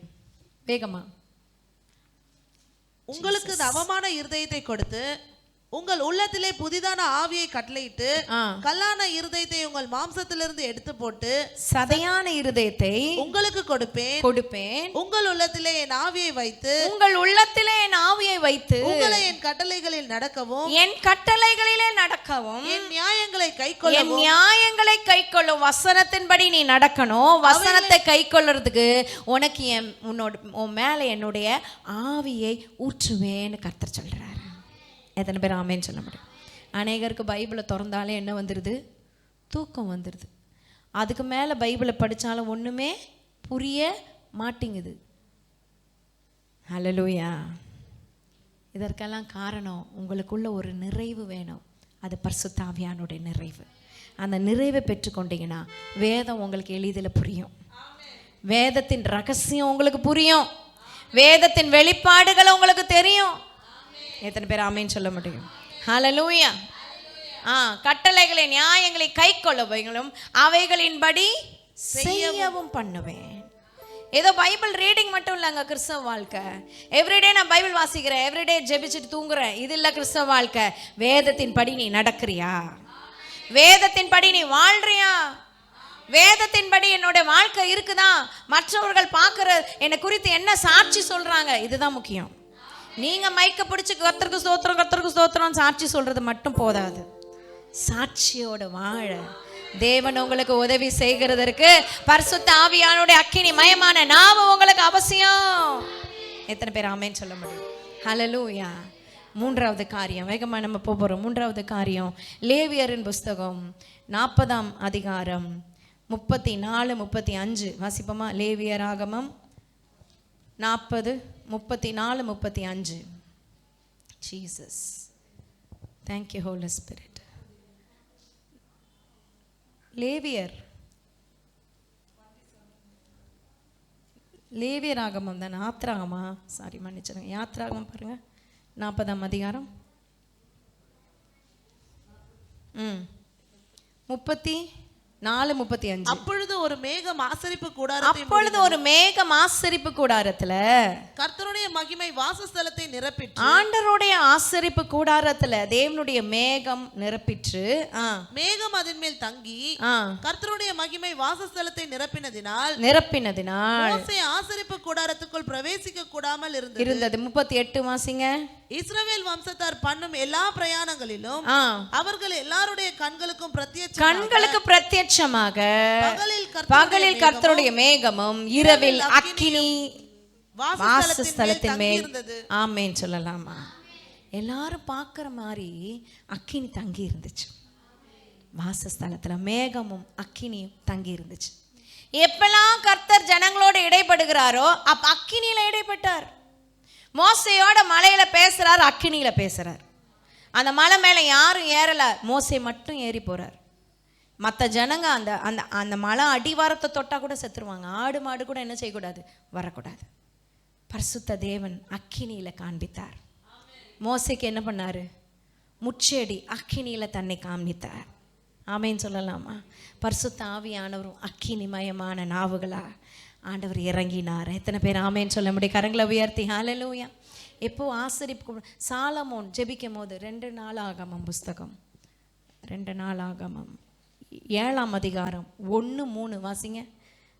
வேகமா. உங்களுக்கு அவமான இருதயத்தை கொடுத்து உங்கள் உள்ளத்திலே புதிதான ஆவியை கட்டளையிட்டு கல்லான இருதயத்தை உங்கள் மாம்சத்திலிருந்து எடுத்து போட்டு சதையான இருதயத்தை உங்களுக்கு கொடுப்பேன். உங்கள் உள்ளத்திலே என் ஆவியை வைத்து உங்களை என் கட்டளைகளில் நடக்கவும் என் நியாயங்களை கைக்கொள்ளும் வசனத்தின்படி நீ நடக்கணும். வசனத்தை கைக்கொள்றதுக்கு உனக்கு உன் மேல என்னுடைய ஆவியை ஊற்றுவேன்னு கர்த்தர் சொல்றாரு. எத்தனை பேர் ஆமென் சொல்ல முடியும்? அநேகருக்கு பைபிளை திறந்தாலே என்ன வந்துடுது? தூக்கம் வந்துடுது. அதுக்கு மேலே பைபிளை படித்தாலும் ஒன்றுமே புரிய மாட்டேங்குது. ஹல்லேலூயா. இதற்கெல்லாம் காரணம் உங்களுக்குள்ள ஒரு நிறைவு வேணும். அது பரிசுத்த ஆவியானுடைய நிறைவு. அந்த நிறைவை பெற்றுக்கொண்டீங்கன்னா வேதம் உங்களுக்கு எளிதில் புரியும். வேதத்தின் ரகசியம் உங்களுக்கு புரியும். வேதத்தின் வெளிப்பாடுகள் உங்களுக்கு தெரியும். எத்தனை பேர் ஆமேன்னு சொல்ல முடியும்? ஹல்லேலூயா. கட்டளைகளை நியாயங்களை கைக்கொள்ளவைகளும் அவைகளின்படி செய்யவும் பண்ணுவேன். ஏதோ பைபிள் ரீடிங் மட்டும் இல்லைங்க கிறிஸ்தவ வாழ்க்கை. எவ்ரிடே நான் பைபிள் வாசிக்கிறேன், எவ்ரிடே ஜெபிச்சுட்டு தூங்குறேன், இது இல்லை கிறிஸ்தவ வாழ்க்கை. வேதத்தின் படி நீ நடக்கிறியா? வேதத்தின் படி நீ வாழ்றியா? வேதத்தின் படி என்னோட வாழ்க்கை இருக்குதா? மற்றவர்கள் பார்க்குற என்னை குறித்து என்ன சாட்சி சொல்றாங்க? இதுதான் முக்கியம். நீங்க மைக்க பிடிச்சி கர்த்தருக்கு ஸ்தோத்திரம் கர்த்தருக்கு ஸ்தோத்திரம் சாட்சி சொல்றது மட்டும் போதாது. சாட்சியோட வாழ தேவன் உங்களுக்கு உதவி செய்கிறதற்கு பரிசுத்த ஆவியானோட அக்கினி மயமான நாம உங்களுக்கு அவசியம். எத்தனை பேர் ஆமேன்னு சொல்ல முடியும்? ஹல்லேலூயா. மூன்றாவது காரியம், வேகமாக நம்ம போகிறோம். மூன்றாவது காரியம் லேவியரின் புஸ்தகம் 40ஆம் அதிகாரம் 34-35 வாசிப்போமா? லேவியராகமம் 40-34-35. Jesus, thank you holy spirit. லேவியராகமம் தான், யாத்ராகமா? சாரி, மன்னிச்சிருங்க. யாத்ராகமம் பாருங்க, 40ஆம் அதிகாரம் 34-35. அப்பொழுது ஒரு மேகம் ஆசரிப்பு கூடாரத்துல கர்த்தருடைய மகிமை வாசஸ்தலத்தை நிரப்பிற்று. ஆண்டவருடைய ஆசரிப்பு கூடாரத்துல தேவனுடைய மேகம் நிரப்பிற்று. மேகம் அதன் மேல் தங்கி கர்த்தருடைய மகிமை வாசஸ்தலத்தை நிரப்பினதினால் மோசே ஆசரிப்பு கூடாரத்துக்குள் பிரவேசிக்க கூடாமல் இருந்தது. 38 வாசிங்க. இஸ்ரவேல் வம்சத்தார் பண்ணும் எல்லா பிரயாணங்களிலும் அவர்கள் எல்லாருடைய கண்களுக்கு பிரத்யட்சமாக பகலில் கர்த்தருடைய மேகமும் இரவில் அக்கினி வாசஸ்தலத்தின் மேல். ஆமென் சொல்லலாமா? எல்லாரும் பார்க்குற மாதிரி அக்கினி தங்கி இருந்துச்சு வாசஸ்தலத்துல. மேகமும் அக்கினியும் தங்கி இருந்துச்சு. எப்பெல்லாம் கர்த்தர் ஜனங்களோட இடைப்படுகிறாரோ அப்ப அக்கினியில இடைப்பட்டார். மோசையோட மலையில பேசுறார், அக்கினியில பேசுறார். அந்த மலை மேல யாரும் ஏறல, மோசே மட்டும் ஏறி போறார். மற்ற ஜனங்க அந்த அந்த அந்த மலை அடிவாரத்தை தொட்டா கூட செத்துருவாங்க. ஆடு மாடு கூட என்ன செய்யக்கூடாது, வரக்கூடாது. பரிசுத்த தேவன் அக்கினியில காண்பித்தார். மோசைக்கு என்ன பண்ணாரு? முச்செடி அக்கினியில தன்னை காண்பித்தார். ஆமேன்னு சொல்லலாமா? பரிசுத்த ஆவியானவரும் அக்கினிமயமான நாவுகளா ஆண்டவர் இறங்கினார். எத்தனை பேர் ஆமேன்னு சொல்ல முடியும்? கரங்களை உயர்த்தி ஹல்லேலூயா. எப்போ ஆசரிப்பு சாலமோன் ஜெபிக்கும் போது 2 நாளாகமம் புஸ்தகம் 2 நாளாகமம் 7ஆம் அதிகாரம் 1-3 வாசிங்க.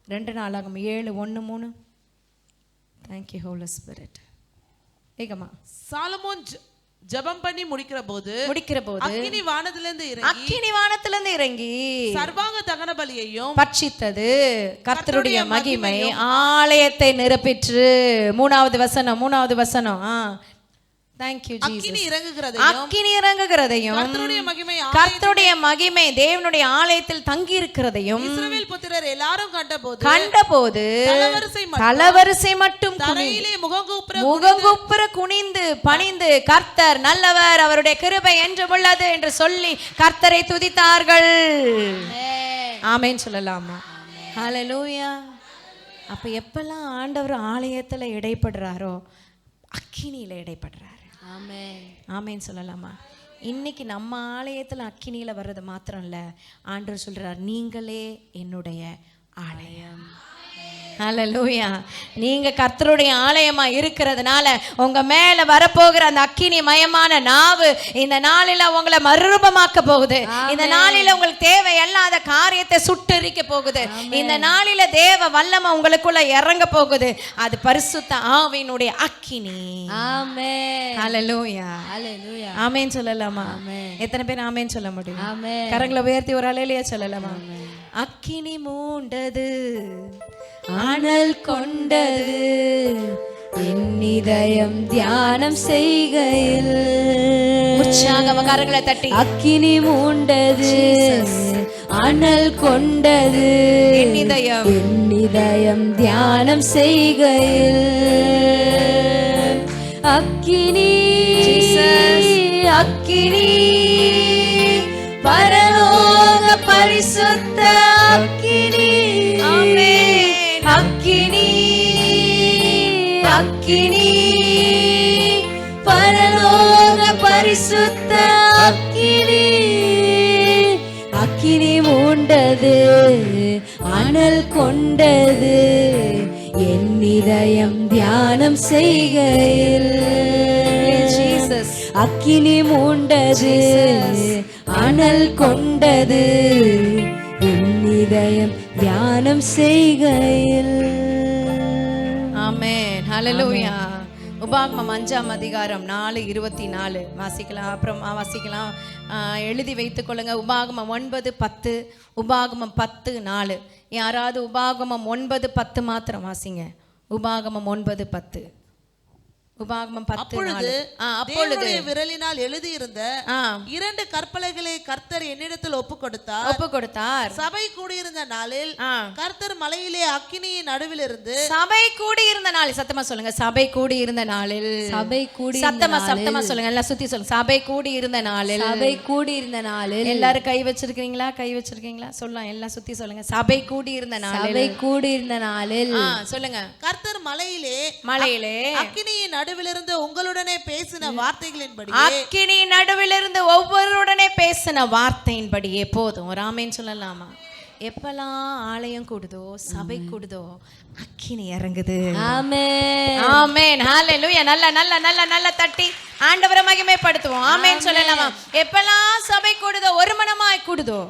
2 நாளாகமம் 7:1-3. Thank you holy spirit. வேகமா. சாலமோன் ஜெபம் பண்ணி முடிக்கிற போது அக்கினி வானத்திலிருந்து இறங்கி சர்வாங்க தகன பலியையும் பட்சித்தது. கர்த்தருடைய மகிமை ஆலயத்தை நிரப்பிற்று. 3வது வசனம். Thank you Jesus. அக்கினி இறங்குகிறதையும் கர்த்தருடைய மகிமை தேவனுடைய ஆலயத்தில் தங்கி இருக்கிறதையும் இஸ்ரவேல் புத்திரர் எல்லாரும் கண்டபோது தலவரிசை மட்டும் முகங்குப்புற குனிந்து பணிந்து கர்த்தர் நல்லவர், அவருடைய கிருபை என்றும் உள்ளது என்று சொல்லி கர்த்தரை துதித்தார்கள். ஆமென் சொல்லலாமா? ஹல்லேலூயா. அப்ப எப்பெல்லாம் ஆண்டவர் ஆலயத்துல இடைப்படுறாரோ அக்கினியில இடைப்படுறாரு. ஆமென் சொல்லலாமா? இன்னைக்கு நம்ம ஆலயத்துல அக்கினியில வர்றது மாத்திரம் இல்ல, ஆண்டவர் சொல்றார், நீங்களே என்னுடைய ஆலயம். ஹல்லேலூயா. நீங்க கர்த்தருடைய ஆலயமா இருக்கிறதுனால உங்க மேல வரப்போகிற அந்த அக்கினி மயமான நாவு இந்த நாளில உங்களை மறுரூபமாக்க போகுது. இந்த நாளில உங்களுக்கு தேவை இல்லாத காரியத்தை சுட்டெரிக்க போகுது. இந்த நாளில தேவ வல்லமை உங்களுக்குள்ள இறங்க போகுது. அது பரிசுத்த ஆவியினுடைய அக்கினி. ஆமென். ஹல்லேலூயா. ஹல்லேலூயா. ஆமென் சொல்லலாமா? எத்தனை பேர் ஆமென் சொல்ல முடியும்? கரங்களை உயர்த்தி ஒரு ஹல்லேலூயா சொல்லலாமா? அக்கினி மூண்டது, அனல் கொண்டது, என் இதயம் தியானம் செய்கையில். உற்சாகமா கரங்களை தட்டி. அக்கினி மூண்டது, அனல் கொண்டது, என் இதயம் தியானம் செய்கையில். அக்கினி அக்கினி பரலோக பரிசுத்த அக்கினி. ஆமென். அக்கினி அக்கினி பரலோக பரிசுத்த அக்கினி அக்கினி மூண்டது அனல் கொண்டது என் இதயம் தியானம் செய்கையில். அக்கினி மூண்டது அனல் கொண்டது என் இதயம் தியானம் செய்கையில். ஆமென். ஹல்லேலூயா. உபாகமம் 5ஆம் அதிகாரம் 4:24 வாசிக்கலாம். அப்புறம் வாசிக்கலாம், எழுதி வைத்துக் கொள்ளுங்க. உபாகமம் 9:10, உபாகமம் 10:4. யாராவது உபாகமம் 9:10 மாத்திரம் வாசிங்க. உபாகமம் 9:10. உபாகமம் 10:4. அப்பொழுது விரலினால் எழுதியிருந்த 2 கற்பலைகளை கர்த்தர் என்னிடத்தில் ஒப்பு கொடுத்தார். சபை கூடியிருந்த நாளில் கர்த்தர் மலையிலே அக்கினியின் நடுவில் இருந்து. சபை கூடியிருந்த நாளில், சத்தமா சொல்லுங்க. சபை கூடியிருந்த நாளில். சபை கூடி சத்தமா சொல்லுங்க. எல்லாம் சுத்தி சொல்லுங்க. சபை கூடியிருந்த நாளில். சபை கூடியிருந்த நாளில். எல்லாரும் கை வச்சிருக்கீங்களா? கை வச்சிருக்கீங்களா? சொல்லலாம். எல்லாம் சுத்தி சொல்லுங்க. சபை கூடியிருந்த நாளில். சபை கூடியிருந்த நாளில். சொல்லுங்க. கர்த்தர் மலையிலே அக்கினியின் நடுவிலிருந்து உங்களுடனே பேசின வார்த்தைகளின்படி. அக்கினி நடுவிலிருந்து ஒவ்வொருடனே பேசின வார்த்தையின்படியே. போதும். ஒரு ஆமென் சொல்லலாமா? எப்பெல்லாம் ஆலயம் கூடுதோ, சபை கூடுதோ, அக்கினி இறங்குது. ஆமென். ஆமென். ஹல்லேலூயா. நல்ல நல்ல நல்ல நல்ல தட்டி ஆண்டவரை மகிமைப்படுத்துவோம். ஆமென் சொல்லலாமா? எப்பெல்லாம் சபை கூடுதோ, ஒரு மனமாய் கூடுதோ.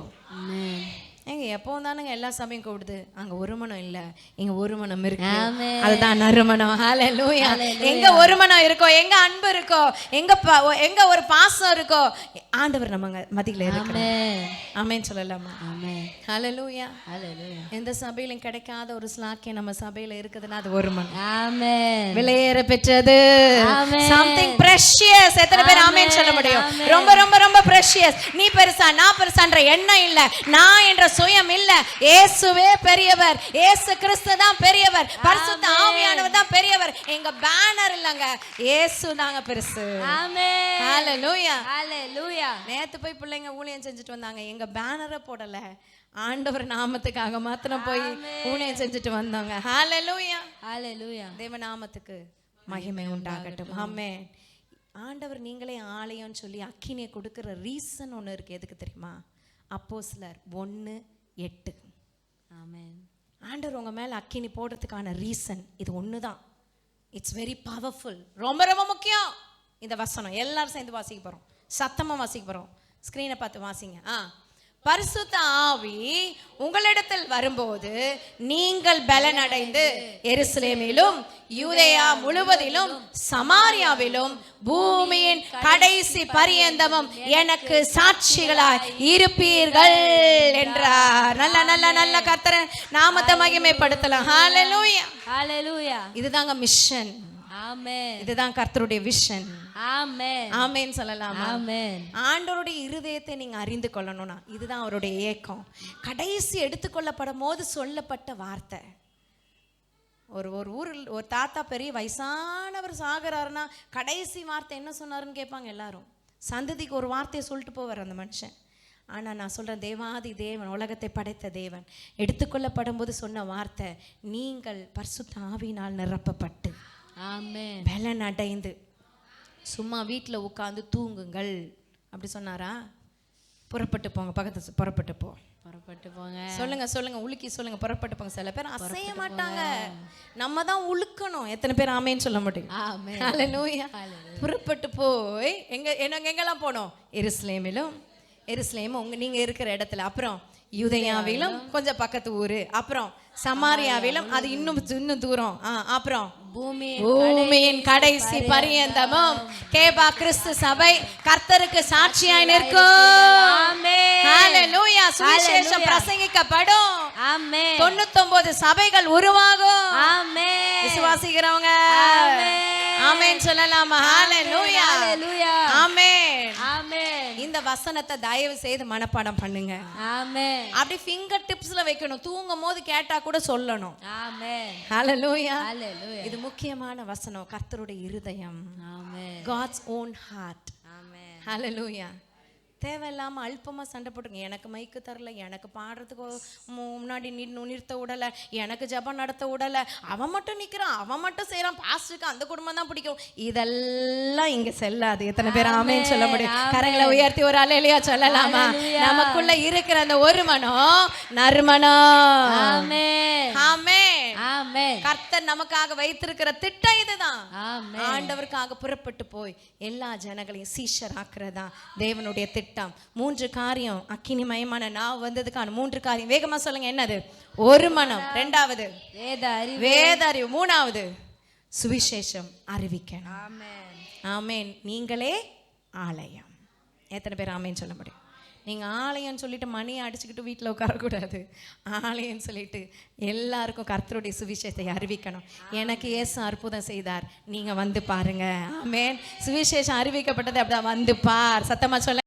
எங்க எப்பவும் தானுங்க எல்லா சபையும் கூடுது. அங்க ஒரு மனம் இல்ல, இங்க ஒரு மனம் இருக்கு. அதுதான் நறுமணம். ஹல்லேலூயா. எங்க ஒரு மனம் இருக்கோ, எங்க அன்பு இருக்கோ, எங்க ஒரு பாசம் இருக்கோ, ஆண்டவர் நம்ம மத்தியில இருக்கிறார். ஆமென் சொல்லலாமா? ஹல்லேலூயா. எந்த சபையிலும் கிடைக்காத ஒரு ஸ்லாக்கியம் நம்ம சபையில இருக்குதுன்னா அது ஒரு மனம். ஆமென். விலையேற பெற்றது. something precious. எத்தனை பேர் ஆமென் சொல்ல முடியும்? ரொம்ப ரொம்ப ரொம்ப precious. நீ பெருசா நான் பெருசான்ற எண்ணம் இல்ல, நான் என்ற சுயம் இல்ல. இயேசுவே பெரியவர். இயேசு கிறிஸ்து தான் பெரியவர். பரிசுத்த ஆவியானவர் தான் பெரியவர். எங்க பேனர் இல்லங்க, இயேசு தாங்க பெருசு. ஆமென். ஹல்லேலூயா. ஹல்லேலூயா. நேத்து போய் பிள்ளைங்க ஊழியம் செஞ்சுட்டு வந்தாங்க. எங்க பேனரை போடல, ஆண்டவர் நாமத்துக்காக மாத்திரம் போய் ஊழியம் செஞ்சுட்டு வந்தாங்க. ஹல்லேலூயா. ஹல்லேலூயா. தேவ நாமத்துக்கு மகிமை உண்டாகட்டும். ஆமென். ஆண்டவர் நீங்களே ஆலயம்னு சொல்லி அக்கினியை கொடுக்கிற ரீசன் ஒன்று இருக்கு. எதுக்கு தெரியுமா? அப்போஸ்தலர் 1:8. ஆமென். ஆண்டவர் உங்க மேல அக்கினி போடுறதுக்கான ரீசன் இது ஒண்ணுதான். It's very powerful. ரொம்ப ரொம்ப முக்கியம் இந்த வசனம். எல்லாரும் சேர்ந்து வாசிக்க போறோம். சத்தமா வாசிக்க போறோம். ஸ்கிரீனை பார்த்து வாசிங்க. பரிசுத்த ஆவி உங்களிடத்தில் வரும்போது நீங்கள் பலன் அடைந்து எருசலேமிலும் யூதேயா முழுவதிலும் சமாரியாவிலும் பூமியின் கடைசி பரியந்தமும் எனக்கு சாட்சிகளாய் இருப்பீர்கள் என்றார். நல்ல நல்ல நல்ல கர்த்தர் நாமத்தை மகிமைப்படுத்தலாம். ஹல்லேலூயா. ஹல்லேலூயா. இதுதாங்க மிஷன். ஆமென். இதுதான் கர்த்தருடைய விஷன். ஆமென். ஆமென் சொல்லலாம். ஆமென். ஆண்டவருடைய இருதயத்தை நீங்க அறிந்து கொள்ளணும்னா இதுதான் அவருடைய ஏக்கம். கடைசி எடுத்துக்கொள்ளப்படும் போது சொல்லப்பட்ட வார்த்தை. ஒரு ஊரில் ஒரு தாத்தா பெரிய வயசானவர் சாகிறாருன்னா கடைசி வார்த்தை என்ன சொன்னாருன்னு கேட்பாங்க எல்லாரும். சந்ததிக்கு ஒரு வார்த்தையை சொல்லிட்டு போவார் அந்த மனுஷன். ஆனால் நான் சொல்கிறேன், தேவாதி தேவன், உலகத்தை படைத்த தேவன் எடுத்துக்கொள்ளப்படும் போது சொன்ன வார்த்தை, நீங்கள் பரிசுத்த ஆவியினால் நிரப்பப்பட்டு ஆமென் பலன் அடைந்து சும்மா வீட்டில் உட்காந்து தூங்குங்கள் அப்படி சொன்னாரா? புறப்பட்டு போங்க. பக்கத்து புறப்பட்டு போங்க. சொல்லுங்க உலுக்கி சொல்லுங்க, புறப்பட்டு போங்க. சில பேர் அசைய மாட்டாங்க, நம்ம தான் உழுக்கணும். எத்தனை பேர் ஆமேன்னு சொல்ல மாட்டேங்க? ஹல்லேலூயா. புறப்பட்டு போய் எங்கெல்லாம் போனோம்? எருசலேம் நீங்க இருக்கிற இடத்துல, அப்புறம் யூதேயாவிலும் கொஞ்சம் பக்கத்து ஊரு, அப்புறம் சமாரியாவிலும் அது இன்னும் தூரம், அப்புறம் பூமியின் கடைசி பரியந்தமும் கேபா கிறிஸ்து சபை கர்த்தருக்கு சாட்சியாய் நிற்கும். ஹல்லேலூயா. சுவிசேஷம் பிரசங்கிக்கப்படும். 99 சபைகள் உருவாகும். விசுவாசிக்கிறவங்க ஆமென் சொல்லலாமா? ஹல்லேலூயா. ஆமென். இந்த வசனத்தை தயவு செய்து மனப்பாடம் பண்ணுங்க. அப்படி ஃபிங்கர் டிப்ஸ்ல வைக்கணும். தூங்கும் போது கேட்டா கூட சொல்லணும். ஹல்லேலூயா. இது முக்கியமான வசனம். கர்த்தருடைய இருதயம், God's own heart. ஹல்லேலூயா. தேவையில்லாமல் அல்பமாக சண்டை போட்டுங்க. எனக்கு மைக்கு தரல, எனக்கு பாடுறதுக்கு முன்னாடி நிறுத்த விடலை, எனக்கு ஜெபம் நடத்த விடலை, அவன் மட்டும் நிற்கிறான், அவன் மட்டும் செய்கிறான், பாஸ்டருக்கு அந்த குடும்பம் தான் பிடிக்கும். இதெல்லாம் இங்கே செல்லாது. எத்தனை பேர் ஆமேன்னு சொல்ல முடியும்? கரங்களை உயர்த்தி ஒரு அல்லேலூயா சொல்லலாமா? நமக்குள்ள இருக்கிற அந்த ஒரு மனம் நறுமணம். கர்த்தர் நமக்காக வைத்திருக்கிற திட்டம் இதுதான். ஆண்டவருக்காக புறப்பட்டு போய் எல்லா ஜனங்களையும் சீஷராக்குறதா தேவனுடைய திட்டம். 3 காரியம், அக்கினிமயமான நாவு வந்ததுக்கான 3 காரியம். வேகமா சொல்லுங்க. என்னது? ஒரு மனம், 2வது வேத அறிவு, 3வது சுவிசேஷம் அறிவிக்கணும். ஆமென். நீங்களே ஆலயம். எத்தனை பேர் ஆமென் சொல்ல முடியும்? நீங்கள் ஆலயம்னு சொல்லிட்டு மணியை அடிச்சுக்கிட்டு வீட்டில் உட்காரக்கூடாது. ஆலயம்னு சொல்லிட்டு எல்லாருக்கும் கர்த்தருடைய சுவிசேஷத்தை அறிவிக்கணும். எனக்கு இயேசு அற்புதம் செய்தார், நீங்கள் வந்து பாருங்க. ஆமென். சுவிசேஷம் அறிவிக்கப்பட்டது, அப்படிதான் வந்து பார். சத்தமாக சொல்ல.